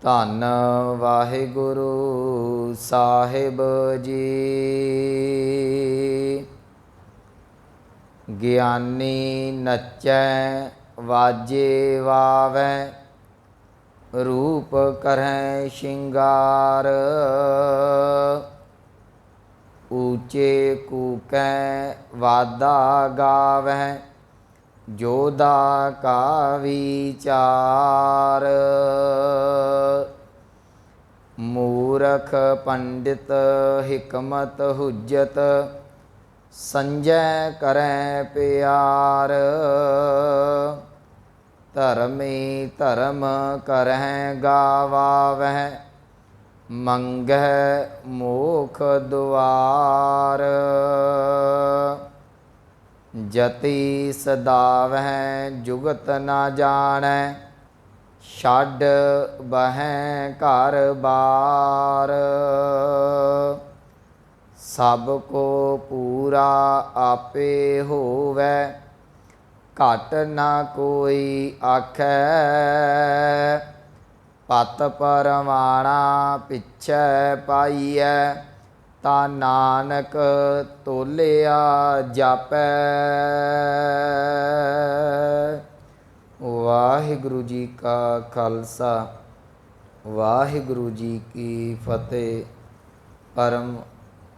ਧੰਨ ਵਾਹਿਗੁਰੂ ਸਾਹਿਬ ਜੀ। ਗਿਆਨੀ ਨੱਚੈ ਵਾਜੇ ਵਾਵੈ, ਰੂਪ ਕਰੈ ਸ਼ਿੰਗਾਰ। ਊਚੇ ਕੂਕੈ ਵਾਦਾ ਗਾਵੈ, ਜੋਦਾ ਕਾ ਵਿਚਾਰ। ਮੂਰਖ ਪੰਡਿਤ ਹਿਕਮਤ ਹੁਜਤ, ਸੰਜੈ ਕਰੈ ਪਿਆਰ। ਧਰਮੀ ਧਰਮ ਕਰਹਿ ਗਾਵਾਵਹਿ, ਮੰਗਹਿ ਮੋਖ ਦੁਆਰ। ਜਤੀ ਸਦਾਵਹਿ ਜੁਗਤ ਨਾ ਜਾਣੈ, ਛੱਡ ਬਹਿ ਘਰ ਬਾਰ। ਸਭ ਕੋ ਪੂਰਾ ਆਪੇ ਹੋਵੈ, ਘਟ ਨਾ ਕੋਈ ਆਖੈ। ਪਤ ਪਰਵਾਣਾ ਪਿਛੈ ਪਾਈਐ, ਤਾ ਨਾਨਕ ਤੋਲਿਆ ਜਾਪੈ। ਵਾਹਿਗੁਰੂ ਜੀ ਕਾ ਖਾਲਸਾ, ਵਾਹਿਗੁਰੂ ਜੀ ਕੀ ਫਤਿਹ। ਪਰਮ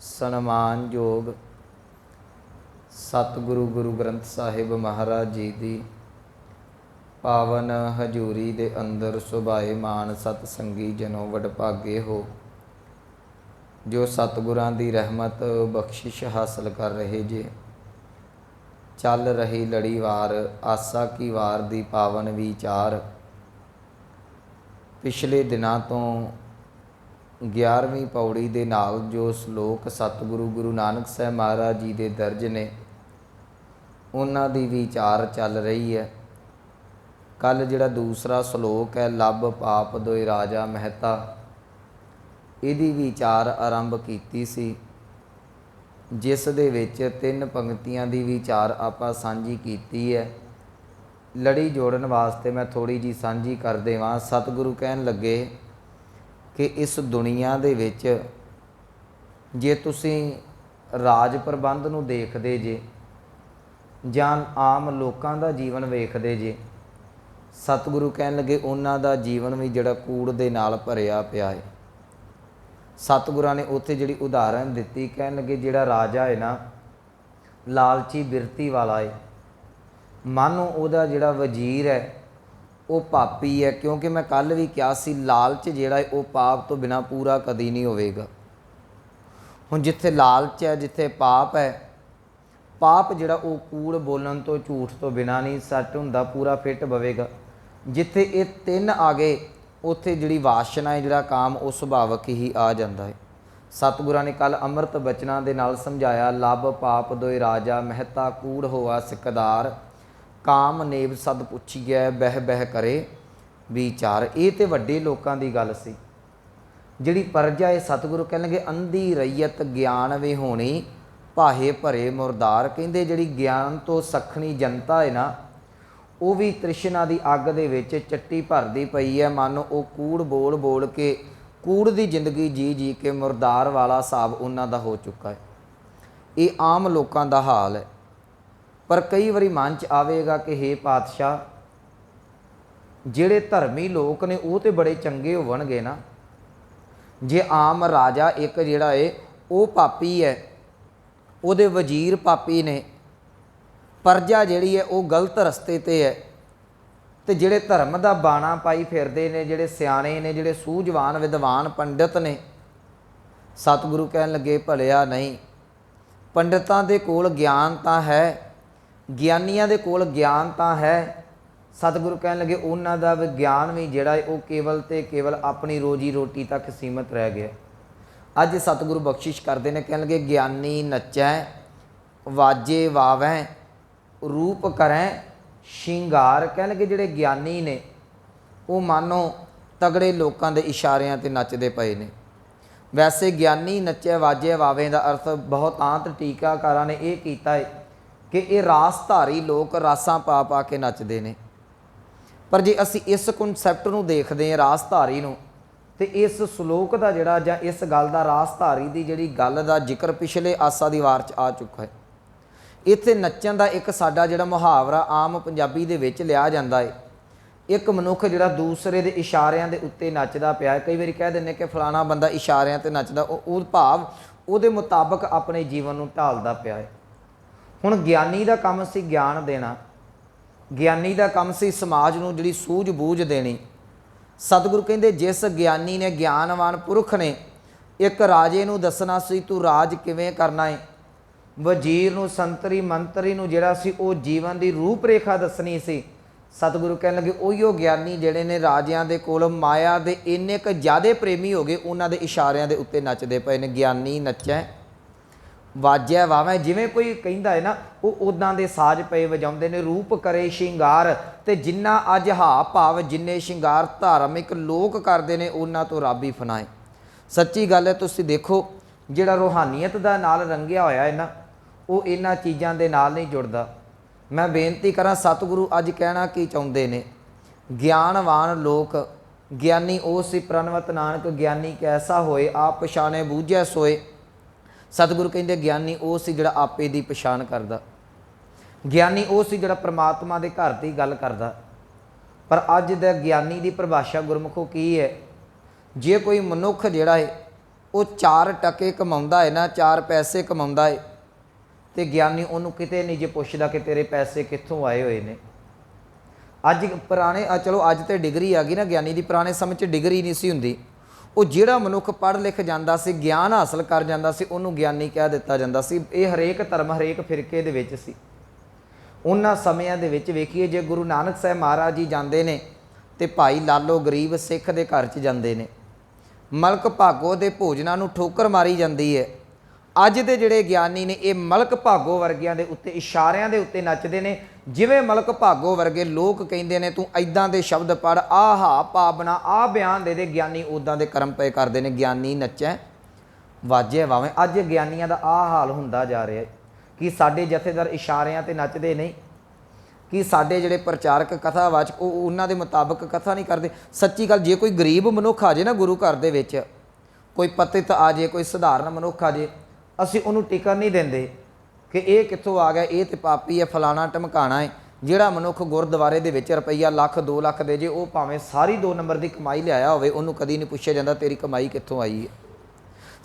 ਸਨਮਾਨਯੋਗ ਸਤਿਗੁਰੂ ਗੁਰੂ ਗ੍ਰੰਥ ਸਾਹਿਬ ਮਹਾਰਾਜ ਜੀ ਦੀ ਪਾਵਨ ਹਜ਼ੂਰੀ ਦੇ ਅੰਦਰ ਸੁਭਾਏਮਾਨ ਸਤ ਸੰਗੀ ਜਨੋ ਵਡਭਾਗੇ ਹੋ, ਜੋ ਸਤਿਗੁਰਾਂ ਦੀ ਰਹਿਮਤ ਬਖਸ਼ਿਸ਼ ਹਾਸਲ ਕਰ ਰਹੇ ਜੇ। ਚੱਲ ਰਹੀ ਲੜੀਵਾਰ ਆਸਾ ਕੀ ਵਾਰ ਦੀ ਪਾਵਨ ਵਿਚਾਰ। ਪਿਛਲੇ ਦਿਨਾਂ ਤੋਂ 11ਵੀਂ ਪੌੜੀ ਦੇ ਨਾਲ ਜੋ ਸ਼ਲੋਕ ਸਤਿਗੁਰੂ ਗੁਰੂ ਨਾਨਕ ਸਾਹਿਬ ਮਹਾਰਾਜ ਜੀ ਦੇ ਦਰਜ ਨੇ, ਉਹਨਾਂ ਦੀ ਵਿਚਾਰ ਚੱਲ ਰਹੀ ਹੈ। ਕੱਲ੍ਹ ਜਿਹੜਾ ਦੂਸਰਾ ਸ਼ਲੋਕ ਹੈ, ਲੱਭ ਪਾਪ ਦੋਇ ਰਾਜਾ ਮਹਿਤਾ, ਇਹਦੀ ਵਿਚਾਰ ਆਰੰਭ ਕੀਤੀ ਸੀ, ਜਿਸ ਦੇ ਵਿੱਚ 3 ਪੰਕਤੀਆਂ ਦੀ ਵਿਚਾਰ ਆਪਾਂ ਸਾਂਝੀ ਕੀਤੀ ਹੈ। ਲੜੀ ਜੋੜਨ ਵਾਸਤੇ ਮੈਂ ਥੋੜ੍ਹੀ ਜਿਹੀ ਸਾਂਝੀ ਕਰ ਦੇਵਾਂ। ਸਤਿਗੁਰੂ ਕਹਿਣ ਲੱਗੇ ਕਿ ਇਸ ਦੁਨੀਆ ਦੇ ਵਿੱਚ ਜੇ ਤੁਸੀਂ ਰਾਜ ਪ੍ਰਬੰਧ ਨੂੰ ਦੇਖਦੇ ਜੇ ਜਾਂ ਆਮ ਲੋਕਾਂ ਦਾ ਜੀਵਨ ਵੇਖਦੇ ਜੇ, ਸਤਿਗੁਰੂ ਕਹਿਣ ਲੱਗੇ ਉਹਨਾਂ ਦਾ ਜੀਵਨ ਵੀ ਜਿਹੜਾ ਕੂੜ ਦੇ ਨਾਲ ਭਰਿਆ ਪਿਆ ਹੈ। ਸਤਿਗੁਰਾਂ ਨੇ ਉੱਥੇ ਜਿਹੜੀ ਉਦਾਹਰਨ ਦਿੱਤੀ, ਕਹਿਣ ਲੱਗੇ ਜਿਹੜਾ ਰਾਜਾ ਹੈ ਨਾ, ਲਾਲਚੀ ਬਿਰਤੀ ਵਾਲਾ ਹੈ। ਮਾਨੋ ਉਹਦਾ ਜਿਹੜਾ ਵਜ਼ੀਰ ਹੈ ਉਹ ਪਾਪੀ ਹੈ, ਕਿਉਂਕਿ ਮੈਂ ਕੱਲ੍ਹ ਵੀ ਕਿਹਾ ਸੀ, ਲਾਲਚ ਜਿਹੜਾ ਹੈ ਉਹ ਪਾਪ ਤੋਂ ਬਿਨਾਂ ਪੂਰਾ ਕਦੀ ਨਹੀਂ ਹੋਵੇਗਾ। ਹੁਣ ਜਿੱਥੇ ਲਾਲਚ ਹੈ, ਜਿੱਥੇ ਪਾਪ ਹੈ, ਪਾਪ ਜਿਹੜਾ ਉਹ ਕੂੜ ਬੋਲਣ ਤੋਂ, ਝੂਠ ਤੋਂ ਬਿਨਾਂ ਨਹੀਂ ਸੱਚ ਹੁੰਦਾ, ਪੂਰਾ ਫਿੱਟ ਪਵੇਗਾ। ਜਿੱਥੇ ਇਹ 3 ਆ ਗਏ, ਉੱਥੇ ਜਿਹੜੀ ਵਾਸ਼ਨਾ ਹੈ, ਜਿਹੜਾ ਕਾਮ, ਉਹ ਸੁਭਾਵਕ ਹੀ ਆ ਜਾਂਦਾ ਹੈ। ਸਤਿਗੁਰਾਂ ਨੇ ਕੱਲ੍ਹ ਅੰਮ੍ਰਿਤ ਬਚਨਾਂ ਦੇ ਨਾਲ ਸਮਝਾਇਆ, ਲੱਭ ਪਾਪ ਦੋਇ ਰਾਜਾ ਮਹਿਤਾ, ਕੂੜ ਹੋਆ ਸਿਕਦਾਰ। ਕਾਮ ਨੇਵ ਸਦ ਪੁੱਛੀਐ, ਬਹਿ ਬਹਿ ਕਰੇ ਵਿਚਾਰ। ਇਹ ਤੇ ਵੱਡੇ ਲੋਕਾਂ ਦੀ ਗੱਲ ਸੀ। ਜਿਹੜੀ ਪਰਜਾ ਹੈ, ਸਤਿਗੁਰੂ ਕਹਿਣਗੇ ਅੰਧੀ ਰਈਅਤ ਗਿਆਨ ਵੇ ਹੋਣੀ, ਭਾਹੇ ਭਰੇ ਮੁਰਦਾਰ। ਕਹਿੰਦੇ ਜਿਹੜੀ ਗਿਆਨ ਤੋਂ ਸੱਖਣੀ ਜਨਤਾ ਹੈ ਨਾ, ਉਹ ਵੀ ਤ੍ਰਿਸ਼ਨਾ ਦੀ ਅੱਗ ਦੇ ਵਿੱਚ ਚੱਟੀ ਭਰਦੀ ਪਈ ਹੈ। ਮਾਨੋ ਉਹ ਕੂੜ ਬੋਲ ਬੋਲ ਕੇ, ਕੂੜ ਦੀ ਜ਼ਿੰਦਗੀ ਜੀ ਜੀ ਕੇ ਮੁਰਦਾਰ ਵਾਲਾ ਹਿਸਾਬ ਉਹਨਾਂ ਦਾ ਹੋ ਚੁੱਕਾ ਹੈ। ਇਹ ਆਮ ਲੋਕਾਂ ਦਾ ਹਾਲ ਹੈ। ਪਰ ਕਈ ਵਾਰੀ ਮਨ 'ਚ ਆਵੇਗਾ ਕਿ ਹੇ ਪਾਤਸ਼ਾਹ, ਜਿਹੜੇ ਧਰਮੀ ਲੋਕ ਨੇ ਉਹ ਤਾਂ ਬੜੇ ਚੰਗੇ ਹੋਣਗੇ ਨਾ। ਜੇ ਆਮ ਰਾਜਾ ਇੱਕ ਜਿਹੜਾ ਹੈ ਉਹ ਪਾਪੀ ਹੈ, ਉਹਦੇ ਵਜ਼ੀਰ ਪਾਪੀ ਨੇ, ਪਰਜਾ ਜਿਹੜੀ ਹੈ ਉਹ ਗਲਤ ਰਸਤੇ 'ਤੇ ਹੈ, ਅਤੇ ਜਿਹੜੇ ਧਰਮ ਦਾ ਬਾਣਾ ਪਾਈ ਫਿਰਦੇ ਨੇ, ਜਿਹੜੇ ਸਿਆਣੇ ਨੇ, ਜਿਹੜੇ ਸੂਝਵਾਨ ਵਿਦਵਾਨ ਪੰਡਿਤ ਨੇ, ਸਤਿਗੁਰੂ ਕਹਿਣ ਲੱਗੇ ਭਲਿਆ ਨਹੀਂ। ਪੰਡਿਤਾਂ ਦੇ ਕੋਲ ਗਿਆਨ ਤਾਂ ਹੈ, ਗਿਆਨੀਆਂ ਦੇ ਕੋਲ ਗਿਆਨ ਤਾਂ ਹੈ। ਸਤਿਗੁਰੂ ਕਹਿਣ ਲੱਗੇ ਉਹਨਾਂ ਦਾ ਵਿਗਿਆਨ ਵੀ ਜਿਹੜਾ ਹੈ ਉਹ ਕੇਵਲ ਅਤੇ ਕੇਵਲ ਆਪਣੀ ਰੋਜੀ ਰੋਟੀ ਤੱਕ ਸੀਮਤ ਰਹਿ ਗਿਆ। ਅੱਜ ਸਤਿਗੁਰੂ ਬਖਸ਼ਿਸ਼ ਕਰਦੇ ਨੇ, ਕਹਿਣ ਲੱਗੇ ਗਿਆਨੀ ਨੱਚੈ ਵਾਜੇ ਵਾਵੈ, ਰੂਪ ਕਰੈ ਸ਼ਿੰਗਾਰ। ਕਹਿਣ ਲੱਗੇ ਜਿਹੜੇ ਗਿਆਨੀ ਨੇ ਉਹ ਮਾਨੋ ਤਗੜੇ ਲੋਕਾਂ ਦੇ ਇਸ਼ਾਰਿਆਂ 'ਤੇ ਨੱਚਦੇ ਪਏ ਨੇ। ਵੈਸੇ ਗਿਆਨੀ ਨੱਚੈ ਵਾਜੇ ਵਾਵੇ ਦਾ ਅਰਥ ਬਹੁਤਾਂਤ ਟੀਕਾਕਾਰਾਂ ਨੇ ਇਹ ਕੀਤਾ ਹੈ ਕਿ ਇਹ ਰਾਸਧਾਰੀ ਲੋਕ ਰਾਸਾਂ ਪਾ ਪਾ ਕੇ ਨੱਚਦੇ ਨੇ। ਪਰ ਜੇ ਅਸੀਂ ਇਸ ਕਨਸੈਪਟ ਨੂੰ ਦੇਖਦੇ ਹਾਂ, ਰਾਸਧਾਰੀ ਨੂੰ, ਤੇ ਇਸ ਸ਼ਲੋਕ ਦਾ ਜਿਹੜਾ ਜਾਂ ਇਸ ਗੱਲ ਦਾ ਰਾਸਧਾਰੀ ਦੀ ਜਿਹੜੀ ਗੱਲ ਦਾ ਜ਼ਿਕਰ ਪਿਛਲੇ ਆਸਾ ਦੀ ਵਾਰ 'ਚ ਆ ਚੁੱਕਾ ਹੈ। ਇੱਥੇ ਨੱਚਣ ਦਾ ਇੱਕ ਸਾਡਾ ਜਿਹੜਾ ਮੁਹਾਵਰਾ ਆਮ ਪੰਜਾਬੀ ਦੇ ਵਿੱਚ ਲਿਆ ਜਾਂਦਾ ਹੈ, ਇੱਕ ਮਨੁੱਖ ਜਿਹੜਾ ਦੂਸਰੇ ਦੇ ਇਸ਼ਾਰਿਆਂ ਦੇ ਉੱਤੇ ਨੱਚਦਾ ਪਿਆ ਹੈ। ਕਈ ਵਾਰੀ ਕਹਿ ਦਿੰਦੇ ਕਿ ਫਲਾਣਾ ਬੰਦਾ ਇਸ਼ਾਰਿਆਂ ਤੇ ਨੱਚਦਾ, ਉਹ ਭਾਵ ਉਹਦੇ ਮੁਤਾਬਕ ਆਪਣੇ ਜੀਵਨ ਨੂੰ ਢਾਲਦਾ ਪਿਆ ਹੈ। ਹੁਣ ਗਿਆਨੀ ਦਾ ਕੰਮ ਸੀ ਗਿਆਨ ਦੇਣਾ, ਗਿਆਨੀ ਦਾ ਕੰਮ ਸੀ ਸਮਾਜ ਨੂੰ ਜਿਹੜੀ ਸੂਝ ਬੂਝ ਦੇਣੀ। ਸਤਿਗੁਰੂ ਕਹਿੰਦੇ ਜਿਸ ਗਿਆਨੀ ਨੇ, ਗਿਆਨਵਾਨ ਪੁਰਖ ਨੇ ਇੱਕ ਰਾਜੇ ਨੂੰ ਦੱਸਣਾ ਸੀ ਤੂੰ ਰਾਜ ਕਿਵੇਂ ਕਰਨਾ ਹੈ, ਵਜ਼ੀਰ ਨੂੰ, ਸੰਤਰੀ ਮੰਤਰੀ ਨੂੰ ਜਿਹੜਾ ਸੀ ਉਹ ਜੀਵਨ ਦੀ ਰੂਪ ਰੇਖਾ ਦੱਸਣੀ ਸੀ। ਸਤਿਗੁਰੂ ਕਹਿਣ ਲੱਗੇ ਉਹੀਓ ਗਿਆਨੀ ਜਿਹੜੇ ਨੇ ਰਾਜਿਆਂ ਦੇ ਕੋਲ ਮਾਇਆ ਦੇ ਇੰਨੇ ਕੁ ਜ਼ਿਆਦੇ ਪ੍ਰੇਮੀ ਹੋ ਗਏ, ਉਹਨਾਂ ਦੇ ਇਸ਼ਾਰਿਆਂ ਦੇ ਉੱਤੇ ਨੱਚਦੇ ਪਏ ਨੇ। ਗਿਆਨੀ ਨੱਚੈ ਵਾਜੈ ਵਾਵੈ, ਜਿਵੇਂ ਕੋਈ ਕਹਿੰਦਾ ਹੈ ਨਾ, ਉਹ ਉੱਦਾਂ ਦੇ ਸਾਜ਼ ਪਏ ਵਜਾਉਂਦੇ ਨੇ। ਰੂਪ ਕਰੇ ਸ਼ਿੰਗਾਰ, ਤੇ ਜਿੰਨਾ ਅੱਜ ਹਾ ਭਾਵ ਜਿੰਨੇ ਸ਼ਿੰਗਾਰ ਧਾਰਮਿਕ ਲੋਕ ਕਰਦੇ ਨੇ ਉਹਨਾਂ ਤੋਂ ਰੱਬ ਹੀ ਫਨਾਏ। ਸੱਚੀ ਗੱਲ ਹੈ। ਤੁਸੀਂ ਦੇਖੋ ਜਿਹੜਾ ਰੂਹਾਨੀਅਤ ਦਾ ਨਾਲ ਰੰਗਿਆ ਹੋਇਆ ਹੈ ਨਾ, ਉਹ ਇਹਨਾਂ ਚੀਜ਼ਾਂ ਦੇ ਨਾਲ ਨਹੀਂ ਜੁੜਦਾ। ਮੈਂ ਬੇਨਤੀ ਕਰਾਂ, ਸਤਿਗੁਰੂ ਅੱਜ ਕਹਿਣਾ ਕੀ ਚਾਹੁੰਦੇ ਨੇ? ਗਿਆਨਵਾਨ ਲੋਕ, ਗਿਆਨੀ ਉਹ ਸੀ ਪ੍ਰਣਵਤ ਨਾਨਕ ਗਿਆਨੀ ਕੈਸਾ ਹੋਏ, ਆਪ ਪਛਾਣੇ ਬੂਝੈ ਸੋਏ। ਸਤਿਗੁਰੂ ਕਹਿੰਦੇ ਗਿਆਨੀ ਉਹ ਸੀ ਜਿਹੜਾ ਆਪੇ ਦੀ ਪਛਾਣ ਕਰਦਾ, ਗਿਆਨੀ ਉਹ ਸੀ ਜਿਹੜਾ ਪ੍ਰਮਾਤਮਾ ਦੇ ਘਰ ਦੀ ਗੱਲ ਕਰਦਾ। ਪਰ ਅੱਜ ਦਾ ਗਿਆਨੀ ਦੀ ਪਰਿਭਾਸ਼ਾ ਗੁਰਮੁਖੋ ਕੀ ਹੈ? ਜੇ ਕੋਈ ਮਨੁੱਖ ਜਿਹੜਾ ਹੈ ਉਹ 4 ਟਕੇ ਕਮਾਉਂਦਾ ਹੈ ਨਾ, 4 ਪੈਸੇ ਕਮਾਉਂਦਾ ਹੈ, ਤੇ ਗਿਆਨੀ ਉਹਨੂੰ ਕਿਤੇ ਨਹੀਂ ਜੇ ਪੁੱਛਦਾ ਕਿ ਤੇਰੇ ਪੈਸੇ ਕਿੱਥੋਂ ਆਏ ਹੋਏ ਨੇ। ਅੱਜ ਪੁਰਾਣੇ ਚਲੋ ਅੱਜ ਤੇ ਡਿਗਰੀ ਆ ਗਈ ਨਾ ਗਿਆਨੀ ਦੀ, ਪੁਰਾਣੇ ਸਮੇਂ 'ਚ ਡਿਗਰੀ ਨਹੀਂ ਸੀ ਹੁੰਦੀ। ਉਹ ਜਿਹੜਾ ਮਨੁੱਖ ਪੜ੍ਹ ਲਿਖ ਜਾਂਦਾ ਸੀ, ਗਿਆਨ ਹਾਸਲ ਕਰ ਜਾਂਦਾ ਸੀ, ਉਹਨੂੰ ਗਿਆਨੀ ਕਹਿ ਦਿੱਤਾ ਜਾਂਦਾ ਸੀ। ਇਹ ਹਰੇਕ ਧਰਮ, ਹਰੇਕ ਫਿਰਕੇ ਦੇ ਵਿੱਚ ਸੀ। ਉਹਨਾਂ ਸਮਿਆਂ ਦੇ ਵਿੱਚ ਵੇਖੀਏ, ਜੇ ਗੁਰੂ ਨਾਨਕ ਸਾਹਿਬ ਮਹਾਰਾਜ ਜੀ ਜਾਂਦੇ ਨੇ ਤੇ ਭਾਈ ਲਾਲੋ ਗਰੀਬ ਸਿੱਖ ਦੇ ਘਰ 'ਚ ਜਾਂਦੇ ਨੇ, ਮਲਕ ਭਾਗੋ ਦੇ ਭੋਜਨਾਂ ਨੂੰ ਠੋਕਰ ਮਾਰੀ ਜਾਂਦੀ ਹੈ। ਅੱਜ ਦੇ ਜਿਹੜੇ ਗਿਆਨੀ ਨੇ ਇਹ ਮਲਕ ਭਾਗੋ ਵਰਗਿਆਂ ਦੇ ਉੱਤੇ, ਇਸ਼ਾਰਿਆਂ ਦੇ ਉੱਤੇ ਨੱਚਦੇ ਨੇ। ਜਿਵੇਂ ਮਲਕ ਭਾਗੋ ਵਰਗੇ ਲੋਕ ਕਹਿੰਦੇ ਨੇ ਤੂੰ ਇੱਦਾਂ ਦੇ ਸ਼ਬਦ ਪੜ੍ਹ, ਆਹ ਹਾ ਪਾਬਨਾ, ਆਹ ਬਿਆਨ ਦੇ ਦੇ, ਗਿਆਨੀ ਉੱਦਾਂ ਦੇ ਕਰਮ ਪਏ ਕਰਦੇ ਨੇ। ਗਿਆਨੀ ਨੱਚੈ ਵਾਜੇ ਵਾਵੇਂ। ਅੱਜ ਗਿਆਨੀਆਂ ਦਾ ਆਹ ਹਾਲ ਹੁੰਦਾ ਜਾ ਰਿਹਾ ਹੈ ਕਿ ਸਾਡੇ ਜਥੇਦਾਰ ਇਸ਼ਾਰਿਆਂ ਤੇ ਨੱਚਦੇ ਨਹੀਂ, ਕਿ ਸਾਡੇ ਜਿਹੜੇ ਪ੍ਰਚਾਰਕ ਕਥਾਵਾਚਕ ਉਹ ਉਹਨਾਂ ਦੇ ਮੁਤਾਬਕ ਕਥਾ ਨਹੀਂ ਕਰਦੇ। ਸੱਚੀ ਗੱਲ, ਜੇ ਕੋਈ ਗਰੀਬ ਮਨੁੱਖ ਆ ਜੇ ਨਾ ਗੁਰੂ ਘਰ ਦੇ ਵਿੱਚ, ਕੋਈ ਪਤਿਤ ਆ ਜੇ, ਕੋਈ ਸਧਾਰਨ ਮਨੁੱਖ ਆ ਜੇ, ਅਸੀਂ ਉਹਨੂੰ ਟਿਕਣ ਨਹੀਂ ਦਿੰਦੇ ਕਿ ਇਹ ਕਿੱਥੋਂ ਆ ਗਿਆ, ਇਹ ਤੇ ਪਾਪੀ ਹੈ, ਫਲਾਣਾ ਢਮਕਾਣਾ ਹੈ। ਜਿਹੜਾ ਮਨੁੱਖ ਗੁਰਦੁਆਰੇ ਦੇ ਵਿੱਚ ਰੁਪਈਆ ਲੱਖ 2 ਲੱਖ ਦੇ ਜੇ, ਉਹ ਭਾਵੇਂ ਸਾਰੀ 2 ਨੰਬਰ ਦੀ ਕਮਾਈ ਲਿਆਇਆ ਹੋਵੇ, ਉਹਨੂੰ ਕਦੀ ਨਹੀਂ ਪੁੱਛਿਆ ਜਾਂਦਾ ਤੇਰੀ ਕਮਾਈ ਕਿੱਥੋਂ ਆਈ ਹੈ।